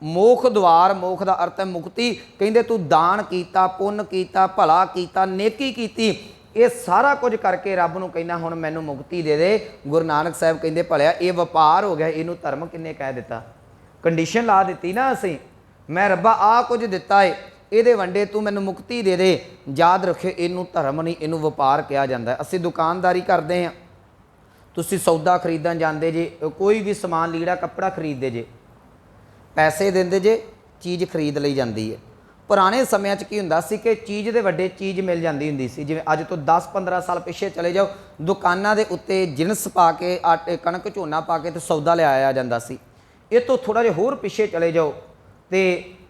ਮੋਖ ਦੁਆਰ, ਮੋਖ ਦਾ ਅਰਥ ਹੈ ਮੁਕਤੀ। ਕਹਿੰਦੇ ਤੂੰ ਦਾਨ ਕੀਤਾ, ਪੁੰਨ ਕੀਤਾ, ਭਲਾ ਕੀਤਾ, ਨੇਕੀ ਕੀਤੀ, ਇਹ ਸਾਰਾ ਕੁਝ ਕਰਕੇ ਰੱਬ ਨੂੰ ਕਹਿੰਦਾ ਹੁਣ ਮੈਨੂੰ ਮੁਕਤੀ ਦੇ ਦੇ। ਗੁਰੂ ਨਾਨਕ ਸਾਹਿਬ ਕਹਿੰਦੇ ਭਲਿਆ ਇਹ ਵਪਾਰ ਹੋ ਗਿਆ। ਇਹਨੂੰ ਧਰਮ ਕਿੰਨੇ ਕਹਿ ਦਿੱਤਾ? ਕੰਡੀਸ਼ਨ ਲਾ ਦਿੱਤੀ ਨਾ ਅਸੀਂ, ਮੈਂ ਰੱਬਾ ਆ ਕੁਝ ਦਿੱਤਾ ਏ, ਇਹਦੇ ਵੰਡੇ ਤੂੰ ਮੈਨੂੰ ਮੁਕਤੀ ਦੇ ਦੇ। ਯਾਦ ਰੱਖਿਓ ਇਹਨੂੰ ਧਰਮ ਨਹੀਂ, ਇਹਨੂੰ ਵਪਾਰ ਕਿਹਾ ਜਾਂਦਾ। ਅਸੀਂ ਦੁਕਾਨਦਾਰੀ ਕਰਦੇ ਹਾਂ, ਤੁਸੀਂ ਸੌਦਾ ਖਰੀਦਣ ਜਾਂਦੇ ਜੇ, ਕੋਈ ਵੀ ਸਮਾਨ ਲੀੜਾ ਕੱਪੜਾ ਖਰੀਦਦੇ ਜੇ, ਪੈਸੇ ਦਿੰਦੇ ਜੇ, ਚੀਜ਼ ਖਰੀਦ ਲਈ ਜਾਂਦੀ ਹੈ। ਪੁਰਾਣੇ ਸਮਿਆਂ 'ਚ ਕੀ ਹੁੰਦਾ ਸੀ ਕਿ ਚੀਜ਼ ਦੇ ਵੱਡੇ ਚੀਜ਼ ਮਿਲ ਜਾਂਦੀ ਹੁੰਦੀ ਸੀ। ਜਿਵੇਂ ਅੱਜ ਤੋਂ 10-15 ਸਾਲ ਪਿੱਛੇ ਚਲੇ ਜਾਓ, ਦੁਕਾਨਾਂ ਦੇ ਉੱਤੇ ਜਿਣਸ ਪਾ ਕੇ, ਆਟੇ ਕਣਕ ਝੋਨਾ ਪਾ ਕੇ ਤੇ ਸੌਦਾ ਲਿਆਇਆ ਜਾਂਦਾ ਸੀ। ਇਹ ਤੋਂ ਥੋੜ੍ਹਾ ਜਿਹਾ ਹੋਰ ਪਿੱਛੇ ਚਲੇ ਜਾਓ ਤੇ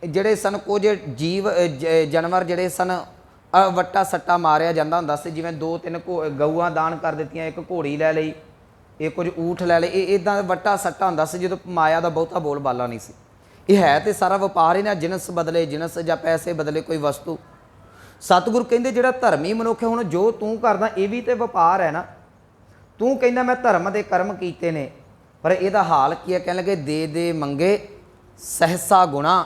ਜਿਹੜੇ ਸਨ ਕੁਝ ਜੀਵ ਜਾਨਵਰ ਜਿਹੜੇ ਸਨ, ਵੱਟਾ ਸੱਟਾ ਮਾਰਿਆ ਜਾਂਦਾ ਹੁੰਦਾ ਸੀ। ਜਿਵੇਂ 2-3 ਗਊਆਂ ਦਾਨ ਕਰ ਦਿੱਤੀਆਂ, ਇੱਕ ਘੋੜੀ ਲੈ ਲਈ, ਇਹ ਕੁਝ ਊਠ ਲੈ ਲਏ, ਇਹ ਇੱਦਾਂ ਵੱਟਾ ਸੱਟਾ ਹੁੰਦਾ ਸੀ। ਜਦੋਂ ਮਾਇਆ ਦਾ ਬਹੁਤਾ ਬੋਲ ਬਾਲਾ ਨਹੀਂ ਸੀ। ਇਹ ਹੈ ਤੇ ਸਾਰਾ ਵਪਾਰ ਹੀ ਨਾ, ਜਿਣਸ ਬਦਲੇ ਜਿਣਸ ਜਾਂ ਪੈਸੇ ਬਦਲੇ ਕੋਈ ਵਸਤੂ। ਸਤਿਗੁਰੂ ਕਹਿੰਦੇ ਜਿਹੜਾ ਧਰਮੀ ਮਨੁੱਖ ਹੈ, ਹੁਣ ਜੋ ਤੂੰ ਕਰਦਾ ਇਹ ਵੀ ਤੇ ਵਪਾਰ ਹੈ ਨਾ। ਤੂੰ ਕਹਿੰਦਾ ਮੈਂ ਧਰਮ ਦੇ ਕਰਮ ਕੀਤੇ ਨੇ, ਪਰ ਇਹਦਾ ਹਾਲ ਕੀ ਹੈ? ਕਹਿਣ ਲੱਗੇ ਦੇ ਦੇ ਮੰਗੇ ਸਹਸਾ ਗੁਣਾ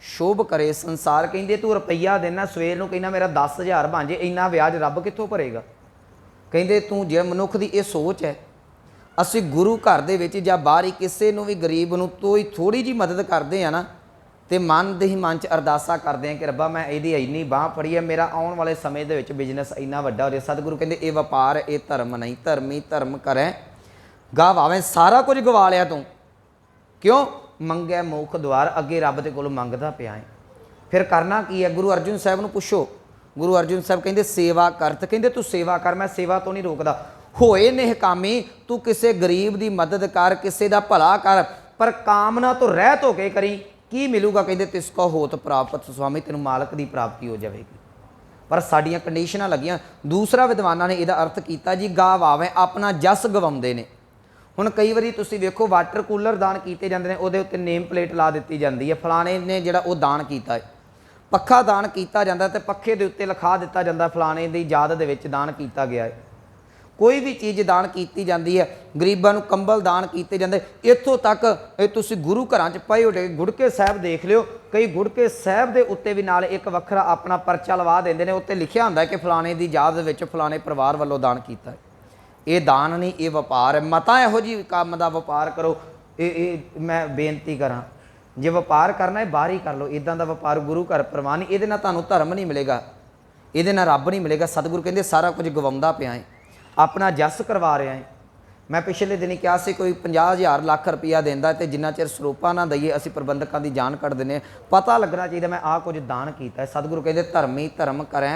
ਸ਼ੋਭ ਕਰੇ ਸੰਸਾਰ। ਕਹਿੰਦੇ ਤੂੰ ਰੁਪਈਆ ਦੇਣਾ, ਸਵੇਰ ਨੂੰ ਕਹਿੰਦਾ ਮੇਰਾ 10,000 ਬਣ ਜੇ, ਇੰਨਾ ਵਿਆਜ ਰੱਬ ਕਿੱਥੋਂ ਭਰੇਗਾ? ਕਹਿੰਦੇ ਤੂੰ ਜੇ ਮਨੁੱਖ ਦੀ ਇਹ ਸੋਚ ਹੈ, ਅਸੀਂ ਗੁਰੂ ਘਰ ਦੇ ਵਿੱਚ ਜਾਂ ਬਾਹਰ ਹੀ ਕਿਸੇ ਨੂੰ ਵੀ ਗਰੀਬ ਨੂੰ ਥੋੜ੍ਹੀ ਜਿਹੀ ਮਦਦ ਕਰਦੇ ਆ ਨਾ, ਤੇ ਮਨ ਦੇ ਹੀ ਮਨ 'ਚ ਅਰਦਾਸਾ ਕਰਦੇ ਆ ਕਿ ਰੱਬਾ ਮੈਂ ਇਹਦੀ ਇੰਨੀ ਬਾਂਹ ਫੜੀ ਹੈ, ਮੇਰਾ ਆਉਣ ਵਾਲੇ ਸਮੇਂ ਦੇ ਵਿੱਚ ਬਿਜ਼ਨਸ ਇੰਨਾ ਵੱਡਾ ਹੋ ਜਾਏ। ਸਤਿਗੁਰੂ ਕਹਿੰਦੇ ਇਹ ਵਪਾਰ ਹੈ, ਇਹ ਧਰਮ ਨਹੀਂ। ਧਰਮੀ ਧਰਮ ਕਰੈ ਗਾਵਾਵੇਂ, ਸਾਰਾ ਕੁਝ ਗਵਾ ਲਿਆ ਤੂੰ। ਕਿਉਂ? ਮੰਗਿਆ ਮੋਖ ਦੁਆਰ, ਅੱਗੇ ਰੱਬ ਦੇ ਕੋਲੋਂ ਮੰਗਦਾ ਪਿਆ ਹੈ। ਫਿਰ ਕਰਨਾ ਕੀ ਹੈ? ਗੁਰੂ ਅਰਜਨ ਸਾਹਿਬ ਨੂੰ ਪੁੱਛੋ। ਗੁਰੂ ਅਰਜਨ ਸਾਹਿਬ ਕਹਿੰਦੇ ਸੇਵਾ ਕਰਤ, ਕਹਿੰਦੇ ਤੂੰ ਸੇਵਾ ਕਰ, ਮੈਂ ਸੇਵਾ ਤੋਂ ਨਹੀਂ ਰੋਕਦਾ। ਹੋਏ ਨਿਹਕਾਮੀ, ਤੂੰ ਕਿਸੇ ਗਰੀਬ ਦੀ ਮਦਦ ਕਰ, ਕਿਸੇ ਦਾ ਭਲਾ ਕਰ, ਪਰ ਕਾਮਨਾ ਤੋਂ ਰਹਿਤ ਹੋ ਕੇ ਕਰੀ। ਕੀ ਮਿਲੂਗਾ? ਕਹਿੰਦੇ ਤਿਸ ਕੋ ਹੋਤ ਪ੍ਰਾਪਤ, ਸੁਆਮੀ ਤੈਨੂੰ ਮਾਲਕ ਦੀ ਪ੍ਰਾਪਤੀ ਹੋ ਜਾਵੇਗੀ। ਪਰ ਸਾਡੀਆਂ ਕੰਡੀਸ਼ਨਾਂ ਲੱਗੀਆਂ। ਦੂਸਰਾ ਵਿਦਵਾਨਾਂ ਨੇ ਇਹਦਾ ਅਰਥ ਕੀਤਾ ਜੀ ਗਾਵਾਵੇਂ, ਆਪਣਾ ਜਸ ਗਵਾਉਂਦੇ ਨੇ। ਹੁਣ ਕਈ ਵਾਰੀ ਤੁਸੀਂ ਵੇਖੋ ਵਾਟਰ ਕੂਲਰ ਦਾਨ ਕੀਤੇ ਜਾਂਦੇ ਨੇ, ਉਹਦੇ ਉੱਤੇ ਨੇਮ ਪਲੇਟ ਲਾ ਦਿੱਤੀ ਜਾਂਦੀ ਹੈ, ਫਲਾਣੇ ਨੇ ਜਿਹੜਾ ਉਹ ਦਾਨ ਕੀਤਾ ਹੈ। ਪੱਖਾ ਦਾਨ ਕੀਤਾ ਜਾਂਦਾ ਤੇ ਪੱਖੇ ਦੇ ਉੱਤੇ ਲਿਖਾ ਦਿੱਤਾ ਜਾਂਦਾ ਫਲਾਣੇ ਦੀ ਯਾਦ ਦੇ ਵਿੱਚ ਦਾਨ ਕੀਤਾ ਗਿਆ ਹੈ। ਕੋਈ ਵੀ ਚੀਜ਼ ਦਾਨ ਕੀਤੀ ਜਾਂਦੀ ਹੈ, ਗਰੀਬਾਂ ਨੂੰ ਕੰਬਲ ਦਾਨ ਕੀਤੇ ਜਾਂਦੇ। ਇੱਥੋਂ ਤੱਕ ਇਹ ਤੁਸੀਂ ਗੁਰੂ ਘਰਾਂ 'ਚ ਪਏ ਹੋ ਗੁੜਕੇ ਸਾਹਿਬ ਦੇਖ ਲਿਓ, ਕਈ ਗੁੜਕੇ ਸਾਹਿਬ ਦੇ ਉੱਤੇ ਵੀ ਨਾਲ ਇੱਕ ਵੱਖਰਾ ਆਪਣਾ ਪਰਚਾ ਲਵਾ ਦਿੰਦੇ ਨੇ, ਉੱਤੇ ਲਿਖਿਆ ਹੁੰਦਾ ਕਿ ਫਲਾਣੇ ਦੀ ਯਾਦ ਦੇ ਵਿੱਚ ਫਲਾਣੇ ਪਰਿਵਾਰ ਵੱਲੋਂ ਦਾਨ ਕੀਤਾ ਹੈ। ਇਹ ਦਾਨ ਨਹੀਂ, ਇਹ ਵਪਾਰ ਹੈ। ਮਤਾ ਇਹੋ ਜਿਹੀ ਕੰਮ ਦਾ ਵਪਾਰ ਕਰੋ। ਇਹ ਮੈਂ ਬੇਨਤੀ ਕਰਾਂ, ਜੇ ਵਪਾਰ ਕਰਨਾ ਹੈ ਬਾਹਰ ਹੀ ਕਰ ਲਓ। ਇੱਦਾਂ ਦਾ ਵਪਾਰ ਗੁਰੂ ਘਰ ਪ੍ਰਵਾਨ ਨਹੀਂ। ਇਹਦੇ ਨਾਲ ਤੁਹਾਨੂੰ ਧਰਮ ਨਹੀਂ ਮਿਲੇਗਾ, ਇਹਦੇ ਨਾਲ ਰੱਬ ਨਹੀਂ ਮਿਲੇਗਾ। ਸਤਿਗੁਰੂ ਕਹਿੰਦੇ ਸਾਰਾ ਕੁਝ ਗਵਾਉਂਦਾ ਪਿਆ ਹੈ, ਆਪਣਾ ਜਸ ਕਰਵਾ ਰਿਹਾ ਹੈ। मैं पिछले दिन कहा से कोई 50,000 ਲੱਖ रुपया देंदा ते जिन्ना चिर ਸਰੋਪਾ ना दईए असीं प्रबंधकों की जान कट देने पता लगना चाहिए मैं आ कुछ दान किया। सतगुरु कहते धर्मी धर्म करें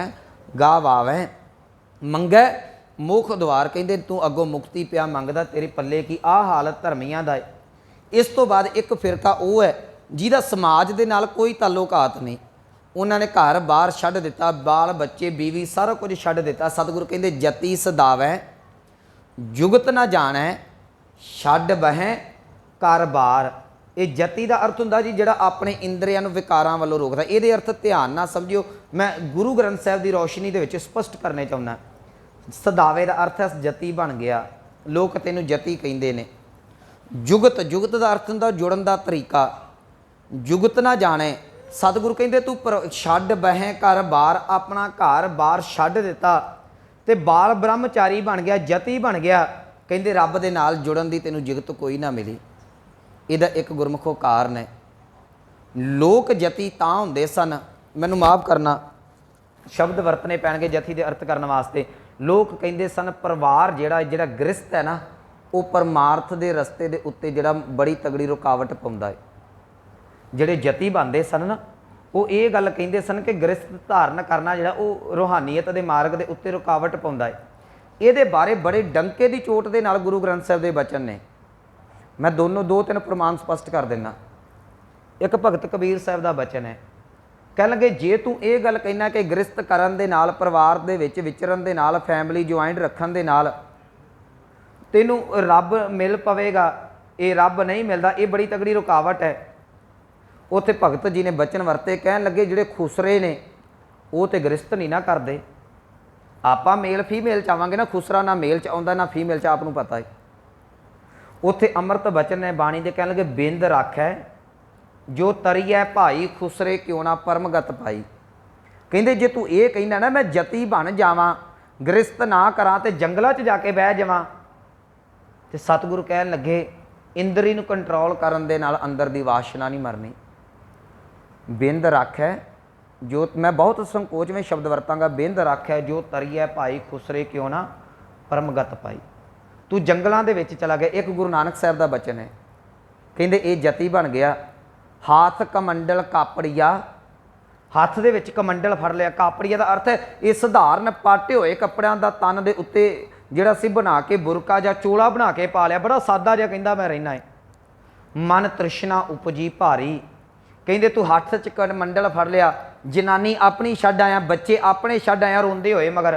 गा वावै मंगै मुख द्वार, कहते तू अगों मुक्ति पिया मंगदा तेरे पल्ले की आ हालत धर्मियां दा है। इस तो बाद एक फिरका वो है जिहदा समाज दे नाल कोई ताल्लुकात नहीं, उन्होंने घर बार छड्ड दिता, बाल बच्चे बीवी सारा कुछ छड्ड दिता। सतगुरु कहते जति सदावै जुगत ना जाणै छड्ड बहै कर बार। ये जति का अर्थ हुंदा जी जिहड़ा अपने इंद्रियां नूं विकारां वालों रोकदा। इहदे अर्थ ध्यान ना समझियो, मैं गुरु ग्रंथ साहिब की रोशनी दे विच स्पष्ट करने चाहुंदा। सदावे का अर्थ है जति बन गया, लोग तैनूं जति कहिंदे ने। जुगत जुगत का अर्थ हुंदा जुड़न का तरीका, जुगत ना जाणे। सतगुरु कहंदे तू छड्ड बहै कर बार, अपना घर बार छड्ड दिता ते बाल ब्रह्मचारी बन गया, जति बन गया। कहते रब दे नाल जुड़न की तेनों जिगत कोई ना मिली। इहदा एक गुरमुखो कारण है। लोक जति तां हुंदे सन, मैनूं माफ़ करना शब्द वरतने पैणगे जति दे अर्थ करन वास्ते। लोग कहंदे सन परिवार जिहड़ा गृहस्थ है ना, वो परमार्थ दे रस्ते दे उत्ते जिहड़ा बड़ी तगड़ी रुकावट पाउंदा है। जिहड़े जति बनदे सन ना, वो ये गल कहिंदे सन कि गृहस्थ धारण करना जिहड़ा वो रूहानीयत के मार्ग के उत्ते रुकावट पाउंदा है। ये बारे बड़े डंके की चोट के नाल गुरु ग्रंथ साहिब के बचन ने। मैं दो तीन प्रमाण स्पष्ट कर देना। एक भगत कबीर साहिब का बचन है, कह लगे जे तू ये गल कहना कि गृहस्थ करन दे नाल परिवार दे विच विचरन दे नाल फैमिली ज्वाइंट रखन दे नाल तैनूं रब मिल पवेगा, ये रब नहीं मिलता, ये बड़ी तगड़ी रुकावट है। उत्थे भगत जी ने बचन वरते, कह लगे जिहड़े खुसरे ने वो तो गृहस्थ नहीं ना करते। आपां मेल फीमेल चावांगे ना, खुसरा ना मेल च आउंदा ना फीमेल च, आप नूं पता है। उत्थे अमृत बचन ने बाणी दे कह लगे बिंद राखै जो तरीऐ भाई खुसरे क्यों ना परमगत पाई। कहंदे जे तू ये कहना ना मैं जति बन जावां गृहस्थ ना करा तो जंगलों च जाके बह जावां, तो सतगुरु कहन लगे इंद्री नूं कंट्रोल करन दे नाल अंदर दी वासना नहीं मरनी। बिंद राखै जो, मैं बहुत संकोच में शब्द वरतांगा, बिंद राखै जो तरीऐ भाई खुसरे क्यों ना परमगत पाई। तू जंगलों के विच चला गया। एक गुरु नानक साहब का बचन है, कहंदे ये जति बन गया हाथ कमंडल कापड़िया, हाथ दे विच कमंडल फड़ लिया। कापड़िया का अर्थ है ये सधारण पाटे हुए कपड़ियां दा तन दे उत्ते जिहड़ा सी बना के बुरका जां चोला बना के पा लिया, बड़ा सादा जिहा कहंदा मैं रहना है। मन तृष्णा उपजी भारी, कहंदे तू हाथ च कमंडल फड़ लिया, जनानी अपनी छड्ड आया, बच्चे अपने छड्ड आया रोंदे होए, मगर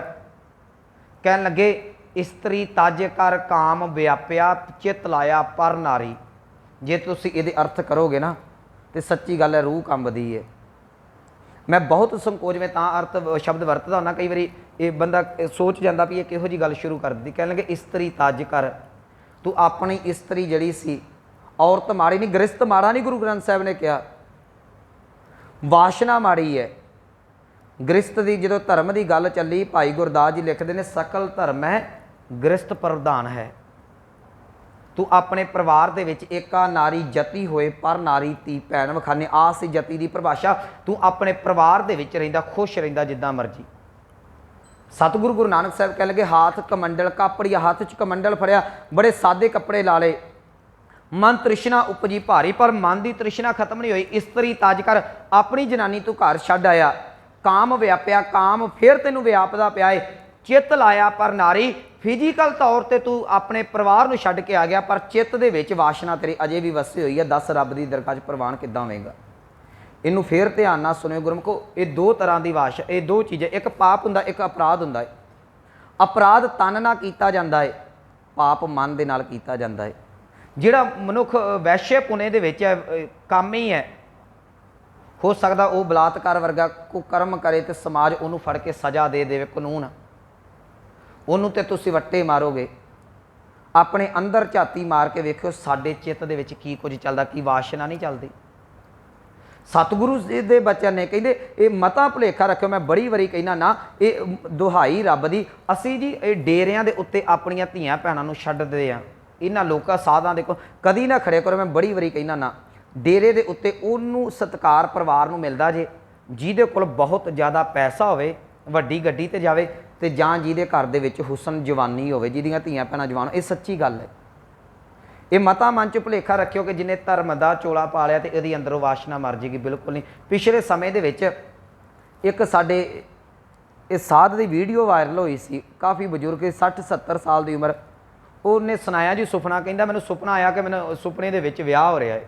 कहन लगे इस्त्री तज कर काम व्यापिया चित लाया पर नारी। जे तुसीं इहदे अर्थ करोगे ना तो सच्ची गल है, रूह कंबदी है। मैं बहुत संकोच में तां अर्थ शब्द वरतदा होना, कई बारी ये बंदा सोच जाता भी ये किहो जी गल शुरू कर दी। कह लगे इस्त्री तज कर, तू अपनी इस्त्री जड़ी सी, औरत माड़ी नहीं, गृहस्थ माड़ा नहीं, गुरु ग्रंथ साहब ने कहा वासना माड़ी है। गृहस्थ की जो धर्म की गल चली, भाई गुरदास जी लिखते हैं सकल धर्म है गृहस्थ प्रधान है। तू अपने परिवार दे विच एका नारी जति होए पर नारी धी भैन विखाने, आ सी जति की परिभाषा। तू अपने परिवार दे विच रहिंदा खुश रहिंदा जिद्दां मर्जी। सतगुरु गुरु नानक साहब कह लगे हाथ कमंडल कापड़िया, हाथ च कमंडल फड़िया, बड़े सादे कपड़े ला ले। मन तृष्णा उपजी भारी, पर मन की तृष्णा खत्म नहीं हुई। इस्त्री तज कर, अपनी जनानी तू घर छड्ड आया। काम व्यापिया, काम फिर तेनों व्यापदा पिया है। चित लाया पर नारी, फिजिकल तौर पर तू अपने परिवार नूं छड्ड के आ गया, पर चित्त दे विच वासना तेरी अजे भी वसी हुई है। दस रब की दरगाह च प्रवान किद्दां होवेगा। इनू फिर ध्यान नाल सुनियो गुरमुखो, ये दो तरह की वास, ये दो चीज़ें, एक पाप हुंदा, एक अपराध हुंदा है। अपराध तन नाल कीता जांदा है, पाप मन दे नाल कीता जांदा है। जिहड़ा मनुख वैश्य पुने दे विच काम ही है, हो सकदा वो बलात्कार वर्गा को कर्म करे तो समाज उन्होंने फड़ के सज़ा दे देवे, कानून उन्होंने तो तुसीं वट्टे मारोगे। अपने अंदर झाती मार के वेखियो साडे चित्त दे विच की कुछ चलदा, की वासना नहीं चलती। सतगुरु दे बचन ने कहते ये मता भुलेखा रखियो, मैं बड़ी वारी कहना ना, ये दुहाई रब दी, असी जी ये डेरियां दे उत्ते अपनियां धीआं भैणां नूं छड्डदे आ, इन्हां लोकां साधां दे कोल कदी ना खड़े करो। मैं बड़ी वारी कहना ना, डेरे दे उत्ते उन्नू सत्कार परिवार नूं मिलदा जे जिहदे कोल बहुत ज़्यादा पैसा होवे, वड्डी गड्डी ते जावे, ਤੇ ਜਾਂ ਜਿਹਦੇ ਘਰ ਦੇ ਵਿੱਚ ਹੁਸਨ ਜਵਾਨੀ ਹੋਵੇ, ਜਿਹਦੀਆਂ ਧੀਆਂ ਭੈਣਾਂ ਜਵਾਨ, ਇਹ ਸੱਚੀ ਗੱਲ ਹੈ। ਇਹ ਮਤਾ ਮਨ 'ਚ ਭੁਲੇਖਾ ਰੱਖਿਓ ਕਿ ਜਿਹਨੇ ਧਰਮ ਦਾ ਚੋਲਾ ਪਾ ਲਿਆ ਤੇ ਇਹਦੀ ਅੰਦਰੋਂ ਵਾਸ਼ਨਾ ਮਰ ਜੇਗੀ, ਬਿਲਕੁਲ ਨਹੀਂ। ਪਿਛਲੇ ਸਮੇਂ ਦੇ ਵਿੱਚ ਇੱਕ ਸਾਡੇ ਇਹ ਸਾਧ ਦੀ ਵੀਡੀਓ ਵਾਇਰਲ ਹੋਈ ਸੀ, ਕਾਫੀ ਬਜ਼ੁਰਗ 60-70 ਸਾਲ ਦੀ ਉਮਰ, ਉਹਨੇ ਸੁਣਾਇਆ ਜੀ ਸੁਪਨਾ, ਕਹਿੰਦਾ ਮੈਨੂੰ ਸੁਪਨਾ ਆਇਆ ਕਿ ਮੈਨੂੰ ਸੁਪਨੇ ਦੇ ਵਿੱਚ ਵਿਆਹ ਹੋ ਰਿਹਾ ਹੈ।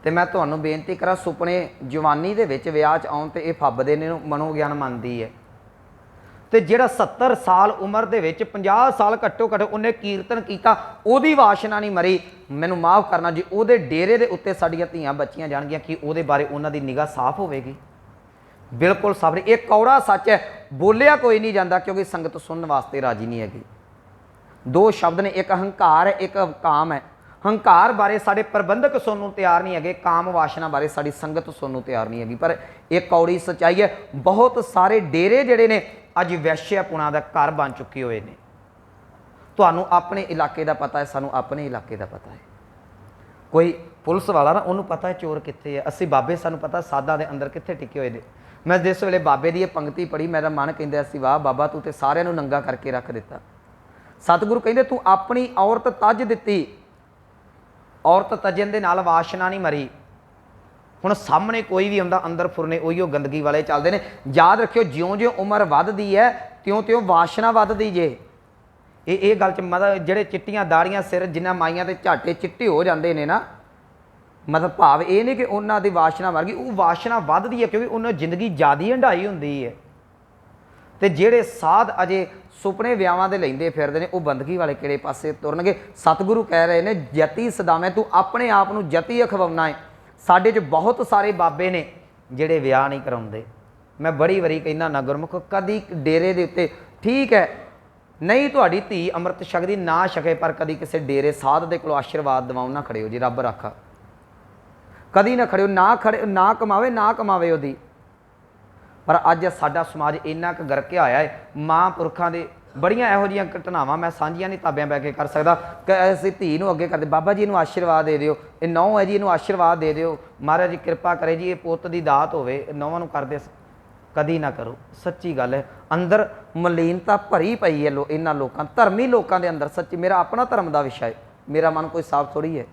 ਤੇ ਮੈਂ ਤੁਹਾਨੂੰ ਬੇਨਤੀ ਕਰਾਂ, ਸੁਪਨੇ ਜਵਾਨੀ ਦੇ ਵਿੱਚ ਵਿਆਹ 'ਚ ਆਉਣ ਤੇ ਇਹ ਫੱਬਦੇ ਨੇ, ਮਨੋਗਿਆਨ ਮੰਨਦੀ ਹੈ। ਤੇ ਜਿਹੜਾ 70 ਸਾਲ ਉਮਰ ਦੇ ਵਿੱਚ 50 ਸਾਲ ਘੱਟੋ ਘੱਟ ਉਹਨੇ ਕੀਰਤਨ ਕੀਤਾ, ਉਹਦੀ ਵਾਸ਼ਨਾ ਨਹੀਂ ਮਰੀ। ਮੈਨੂੰ ਮਾਫ ਕਰਨਾ ਜੀ, ਉਹਦੇ ਡੇਰੇ ਦੇ ਉੱਤੇ ਸਾਡੀਆਂ ਧੀਆਂ ਬੱਚੀਆਂ ਜਾਣਗੀਆਂ, ਕਿ ਉਹਦੇ ਬਾਰੇ ਉਹਨਾਂ ਦੀ ਨਿਗਾਹ ਸਾਫ਼ ਹੋਵੇਗੀ? ਬਿਲਕੁਲ ਸਾਫ਼ ਨਹੀਂ। ਇਹ ਕੌੜਾ ਸੱਚ ਹੈ, ਬੋਲਿਆ ਕੋਈ ਨਹੀਂ ਜਾਂਦਾ, ਕਿਉਂਕਿ ਸੰਗਤ ਸੁਣਨ ਵਾਸਤੇ ਰਾਜੀ ਨਹੀਂ ਹੈਗੀ। ਦੋ ਸ਼ਬਦ ਨੇ, ਇੱਕ ਹੰਕਾਰ ਹੈ, ਇੱਕ ਕਾਮ ਹੈ। ਹੰਕਾਰ ਬਾਰੇ ਸਾਡੇ ਪ੍ਰਬੰਧਕ ਸੁਣਨ ਨੂੰ ਤਿਆਰ ਨਹੀਂ ਹੈਗੇ, ਕਾਮ ਵਾਸ਼ਨਾ ਬਾਰੇ ਸਾਡੀ ਸੰਗਤ ਸੁਣਨ ਨੂੰ ਤਿਆਰ ਨਹੀਂ ਹੈਗੀ। ਪਰ ਇਹ ਕੌੜੀ ਸੱਚਾਈ ਹੈ, ਬਹੁਤ ਸਾਰੇ ਡੇਰੇ ਜਿਹੜੇ ਨੇ ਅੱਜ ਵੈਸ਼ਿਆਪੁਣਾ ਦਾ ਘਰ ਬਣ ਚੁੱਕੇ ਹੋਏ ਨੇ। ਤੁਹਾਨੂੰ ਆਪਣੇ ਇਲਾਕੇ ਦਾ ਪਤਾ ਹੈ, ਸਾਨੂੰ ਆਪਣੇ ਇਲਾਕੇ ਦਾ ਪਤਾ ਹੈ। ਕੋਈ ਪੁਲਿਸ ਵਾਲਾ ਨਾ, ਉਹਨੂੰ ਪਤਾ ਹੈ ਚੋਰ ਕਿੱਥੇ ਹੈ। ਅਸੀਂ ਬਾਬੇ, ਸਾਨੂੰ ਪਤਾ ਸਾਧਾਂ ਦੇ ਅੰਦਰ ਕਿੱਥੇ ਟਿਕੇ ਹੋਏ ਨੇ। ਮੈਂ ਜਿਸ ਵੇਲੇ ਬਾਬੇ ਦੀ ਇਹ ਪੰਕਤੀ ਪੜ੍ਹੀ, ਮੇਰਾ ਮਨ ਕਹਿੰਦਾ ਸੀ, ਵਾਹ ਬਾਬਾ, ਤੂੰ ਤੇ ਸਾਰਿਆਂ ਨੂੰ ਨੰਗਾ ਕਰਕੇ ਰੱਖ ਦਿੱਤਾ। ਸਤਿਗੁਰੂ ਕਹਿੰਦੇ, ਤੂੰ ਆਪਣੀ ਔਰਤ ਤੱਜ ਦਿੱਤੀ, ਔਰਤ ਤਜਣ ਦੇ ਨਾਲ ਵਾਸ਼ਨਾ ਨਹੀਂ ਮਰੀ। ਹੁਣ ਸਾਹਮਣੇ ਕੋਈ ਵੀ ਆਉਂਦਾ, ਅੰਦਰ ਫੁਰਨੇ ਉਹੀਓ ਗੰਦਗੀ ਵਾਲੇ ਚੱਲਦੇ ਨੇ। ਯਾਦ ਰੱਖਿਓ, ਜਿਉਂ-ਜਿਉਂ ਉਮਰ ਵੱਧਦੀ ਹੈ, ਤਿਉਂ-ਤਿਉਂ ਵਾਸ਼ਨਾ ਵੱਧਦੀ ਜੇ। ਇਹ ਗੱਲ 'ਚ ਮਤਲਬ ਜਿਹੜੇ ਚਿੱਟੀਆਂ ਦਾੜੀਆਂ ਸਿਰ ਜਿਨ੍ਹਾਂ ਮਾਈਆਂ ਦੇ ਝਾਟੇ ਚਿੱਟੇ ਹੋ ਜਾਂਦੇ ਨੇ ਨਾ, ਮਤਲਬ ਭਾਵ ਇਹ ਨਹੀਂ ਕਿ ਉਹਨਾਂ ਦੀ ਵਾਸ਼ਨਾ ਮਰ ਗਈ, ਉਹ ਵਾਸ਼ਨਾ ਵੱਧਦੀ ਹੈ, ਕਿਉਂਕਿ ਉਹਨਾਂ ਜ਼ਿੰਦਗੀ ਜ਼ਿਆਦੀ ਹੰਢਾਈ ਹੁੰਦੀ ਹੈ। ਤੇ ਜਿਹੜੇ ਸਾਧ ਅਜੇ ਸੁਪਨੇ ਵਿਆਹਾਂ ਦੇ ਲੈਂਦੇ ਫਿਰਦੇ ਨੇ, ਉਹ ਬੰਦਗੀ ਵਾਲੇ ਕਿਹੜੇ ਪਾਸੇ ਤੁਰਨਗੇ? ਸਤਿਗੁਰੂ ਕਹਿ ਰਹੇ ਨੇ, ਜਤੀ ਸਦਾਵੇਂ, ਤੂੰ ਆਪਣੇ ਆਪ ਨੂੰ ਜਤੀ ਅਖਵਾਉਣਾ ਹੈ। ਸਾਡੇ 'ਚ ਬਹੁਤ ਸਾਰੇ ਬਾਬੇ ਨੇ ਜਿਹੜੇ ਵਿਆਹ ਨਹੀਂ ਕਰਾਉਂਦੇ। ਮੈਂ ਬੜੀ ਵਾਰੀ ਕਹਿੰਦਾ ਨਾ ਗੁਰਮੁਖ, ਕਦੀ ਡੇਰੇ ਦੇ ਉੱਤੇ ਠੀਕ ਹੈ ਨਹੀਂ ਤੁਹਾਡੀ ਧੀ ਅੰਮ੍ਰਿਤ ਛਕਦੀ, ਨਾ ਛਕੇ, ਪਰ ਕਦੀ ਕਿਸੇ ਡੇਰੇ ਸਾਧ ਦੇ ਕੋਲੋਂ ਆਸ਼ੀਰਵਾਦ ਦਿਵਾਉਣ ਨਾ ਖੜਿਓ ਜੀ, ਰੱਬ ਰਾਖਾ। ਕਦੀ ਨਾ ਖੜਿਓ, ਨਾ ਕਮਾਵੇ, ਨਾ ਕਮਾਵੇ ਉਹਦੀ। ਪਰ ਅੱਜ ਸਾਡਾ ਸਮਾਜ ਇੰਨਾ ਕੁ ਗਰਕਿਆ ਹੋਇਆ ਹੈ, ਮਹਾਂਪੁਰਖਾਂ ਦੇ ਬੜੀਆਂ ਇਹੋ ਜਿਹੀਆਂ ਘਟਨਾਵਾਂ ਮੈਂ ਸਾਂਝੀਆਂ ਨਹੀਂ ਤਾਬਿਆਂ ਬਹਿ ਕੇ ਕਰ ਸਕਦਾ, ਕਿ ਅਸੀਂ ਧੀ ਨੂੰ ਅੱਗੇ ਕਰਦੇ, ਬਾਬਾ ਜੀ ਇਹਨੂੰ ਆਸ਼ੀਰਵਾਦ ਦੇ ਦਿਓ, ਇਹ ਨਹੁੰ ਹੈ ਜੀ ਇਹਨੂੰ ਆਸ਼ੀਰਵਾਦ ਦੇ ਦਿਓ, ਮਹਾਰਾਜ ਜੀ ਕਿਰਪਾ ਕਰੇ ਜੀ, ਇਹ ਪੁੱਤ ਦੀ ਦਾਤ ਹੋਵੇ, ਨਹੁੰਆਂ ਨੂੰ ਕਰਦੇ। ਕਦੀ ਨਾ ਕਰੋ, ਸੱਚੀ ਗੱਲ ਹੈ। ਅੰਦਰ ਮਲੀਨਤਾ ਭਰੀ ਪਈ ਹੈ ਇਹਨਾਂ ਲੋਕਾਂ, ਧਰਮੀ ਲੋਕਾਂ ਦੇ ਅੰਦਰ। ਸੱਚੀ, ਮੇਰਾ ਆਪਣਾ ਧਰਮ ਦਾ ਵਿਸ਼ਾ ਹੈ, ਮੇਰਾ ਮਨ ਕੋਈ ਸਾਫ਼ ਥੋੜ੍ਹੀ ਹੈ।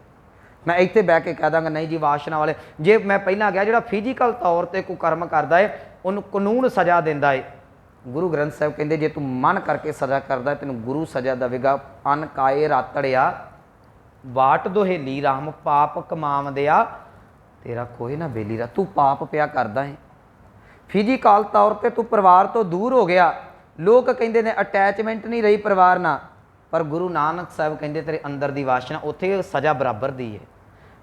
ਮੈਂ ਇੱਥੇ ਬਹਿ ਕੇ ਕਹਿ ਦਾਂਗਾ ਨਹੀਂ ਜੀ ਵਾਸ਼ਨਾ ਵਾਲੇ। ਜੇ ਮੈਂ ਪਹਿਲਾਂ ਗਿਆ, ਜਿਹੜਾ ਫਿਜ਼ੀਕਲ ਤੌਰ 'ਤੇ ਕੁਕਰਮ ਕਰਦਾ ਹੈ, ਉਹਨੂੰ ਕਾਨੂੰਨ ਸਜ਼ਾ ਦਿੰਦਾ ਹੈ। ਗੁਰੂ ਗ੍ਰੰਥ ਸਾਹਿਬ ਕਹਿੰਦੇ, ਜੇ ਤੂੰ ਮਨ ਕਰਕੇ ਸਜ਼ਾ ਕਰਦਾ ਤੈਨੂੰ ਗੁਰੂ ਸਜ਼ਾ ਦੇਵੇਗਾ। ਅਨ ਕਾਏ ਰਾਤੜਿਆ ਬਾਟ ਦੁਹੇਲੀ ਰਾਮ, ਪਾਪ ਕਮਾਵਦਿਆ ਤੇਰਾ ਕੋਈ ਨਾ ਬੇਲੀ ਰਾ। ਤੂੰ ਪਾਪ ਪਿਆ ਕਰਦਾ ਹੈ, ਫਿਜ਼ੀਕਲ ਤੌਰ 'ਤੇ ਤੂੰ ਪਰਿਵਾਰ ਤੋਂ ਦੂਰ ਹੋ ਗਿਆ। ਲੋਕ ਕਹਿੰਦੇ ਨੇ ਅਟੈਚਮੈਂਟ ਨਹੀਂ ਰਹੀ ਪਰਿਵਾਰ ਨਾਲ, ਪਰ ਗੁਰੂ ਨਾਨਕ ਸਾਹਿਬ ਕਹਿੰਦੇ ਤੇਰੇ ਅੰਦਰ ਦੀ ਵਾਸ਼ਨਾ, ਉੱਥੇ ਸਜ਼ਾ ਬਰਾਬਰ ਦੀ ਹੈ।